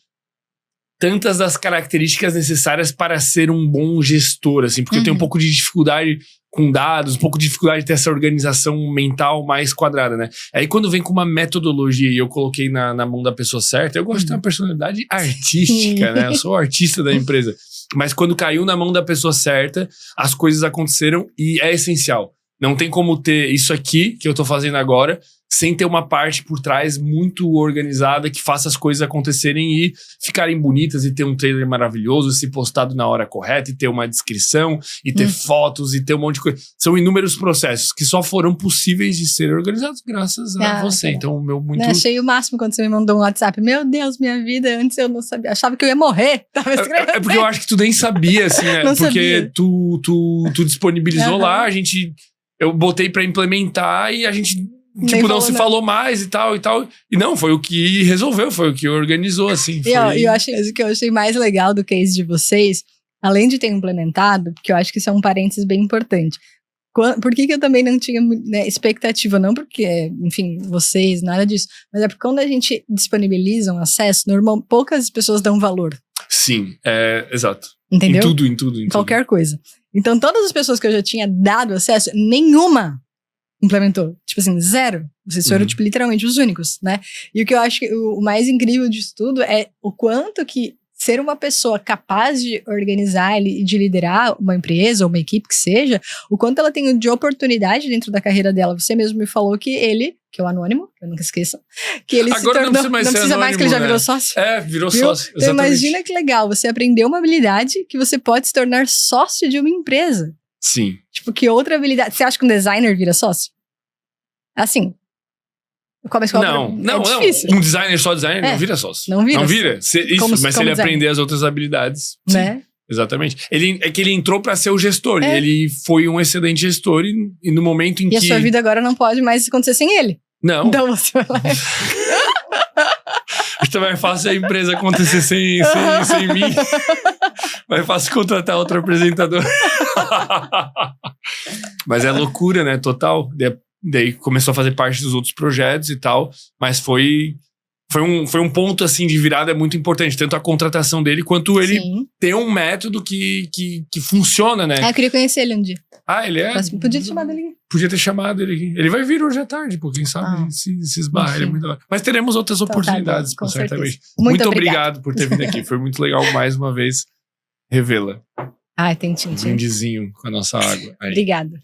tantas das características necessárias para ser um bom gestor, assim, porque eu tenho um pouco de dificuldade com dados, um pouco de dificuldade de ter essa organização mental mais quadrada, né? Aí quando vem com uma metodologia e eu coloquei na mão da pessoa certa, eu gosto de ter uma personalidade artística, né? Eu sou o artista da empresa. Mas quando caiu na mão da pessoa certa, as coisas aconteceram e é essencial. Não tem como ter isso aqui que eu tô fazendo agora sem ter uma parte por trás muito organizada que faça as coisas acontecerem e ficarem bonitas e ter um trailer maravilhoso, ser postado na hora correta e ter uma descrição e ter fotos e ter um monte de coisa. São inúmeros processos que só foram possíveis de serem organizados graças a você. Então, o meu muito... Achei o máximo quando você me mandou um WhatsApp. Meu Deus, minha vida, antes eu não sabia. Achava que eu ia morrer. Tava escrevendo. É porque eu acho que tu nem sabia, assim, né? Não porque sabia. tu disponibilizou lá, eu botei pra implementar e a gente... Tipo, não se falou mais e tal. E não, foi o que resolveu, foi o que organizou, assim. E eu achei, o que eu achei mais legal do case de vocês, além de ter implementado, porque eu acho que isso é um parênteses bem importante. Por que eu também não tinha, né, expectativa? Não porque, enfim, vocês, nada disso. Mas é porque quando a gente disponibiliza um acesso, poucas pessoas dão valor. Sim, exato. Entendeu? Em tudo. Qualquer coisa. Então, todas as pessoas que eu já tinha dado acesso, nenhuma implementou. Tipo assim, 0. Vocês foram, tipo, literalmente os únicos, né? E o que eu acho que o mais incrível disso tudo é o quanto que ser uma pessoa capaz de organizar e de liderar uma empresa ou uma equipe que seja, o quanto ela tem de oportunidade dentro da carreira dela. Você mesmo me falou que ele, que é o anônimo, que eu nunca esqueça, que ele Agora se tornou... não precisa mais ser que ele já anônimo, virou né? sócio. Virou Viu? sócio, Então exatamente. imagina que legal, você aprendeu uma habilidade que você pode se tornar sócio de uma empresa. Sim. Tipo, que outra habilidade... Você acha que um designer vira sócio? Assim... Não. difícil. Um designer só designer não vira sócio. Não vira. Não vira. Mas se ele designer. aprender as outras habilidades. Sim, Né? exatamente. É que ele entrou pra ser o gestor. E É. ele foi um excelente gestor. E no momento em E que. a sua vida agora não pode mais acontecer sem ele. Não. Então você vai lá. Então é fácil a empresa acontecer sem mim. Mais fácil contratar outro apresentador. Mas é loucura, né? Total. Daí começou a fazer parte dos outros projetos e tal. Mas foi um ponto assim de virada muito importante. Tanto a contratação dele, quanto ele Sim. ter um método que funciona, né? Eu queria conhecer ele um dia. Ele é... Podia ter chamado ele aqui. Podia ter chamado ele aqui. Ele vai vir hoje à tarde, pô. Quem sabe se esbarra. Ele é muito legal. Mas teremos outras oportunidades, com certamente. certeza. Muito obrigado por ter vindo aqui. Foi muito legal mais uma vez revê-la. Tem tintim. Brindezinho com a nossa água. Aí. Obrigada.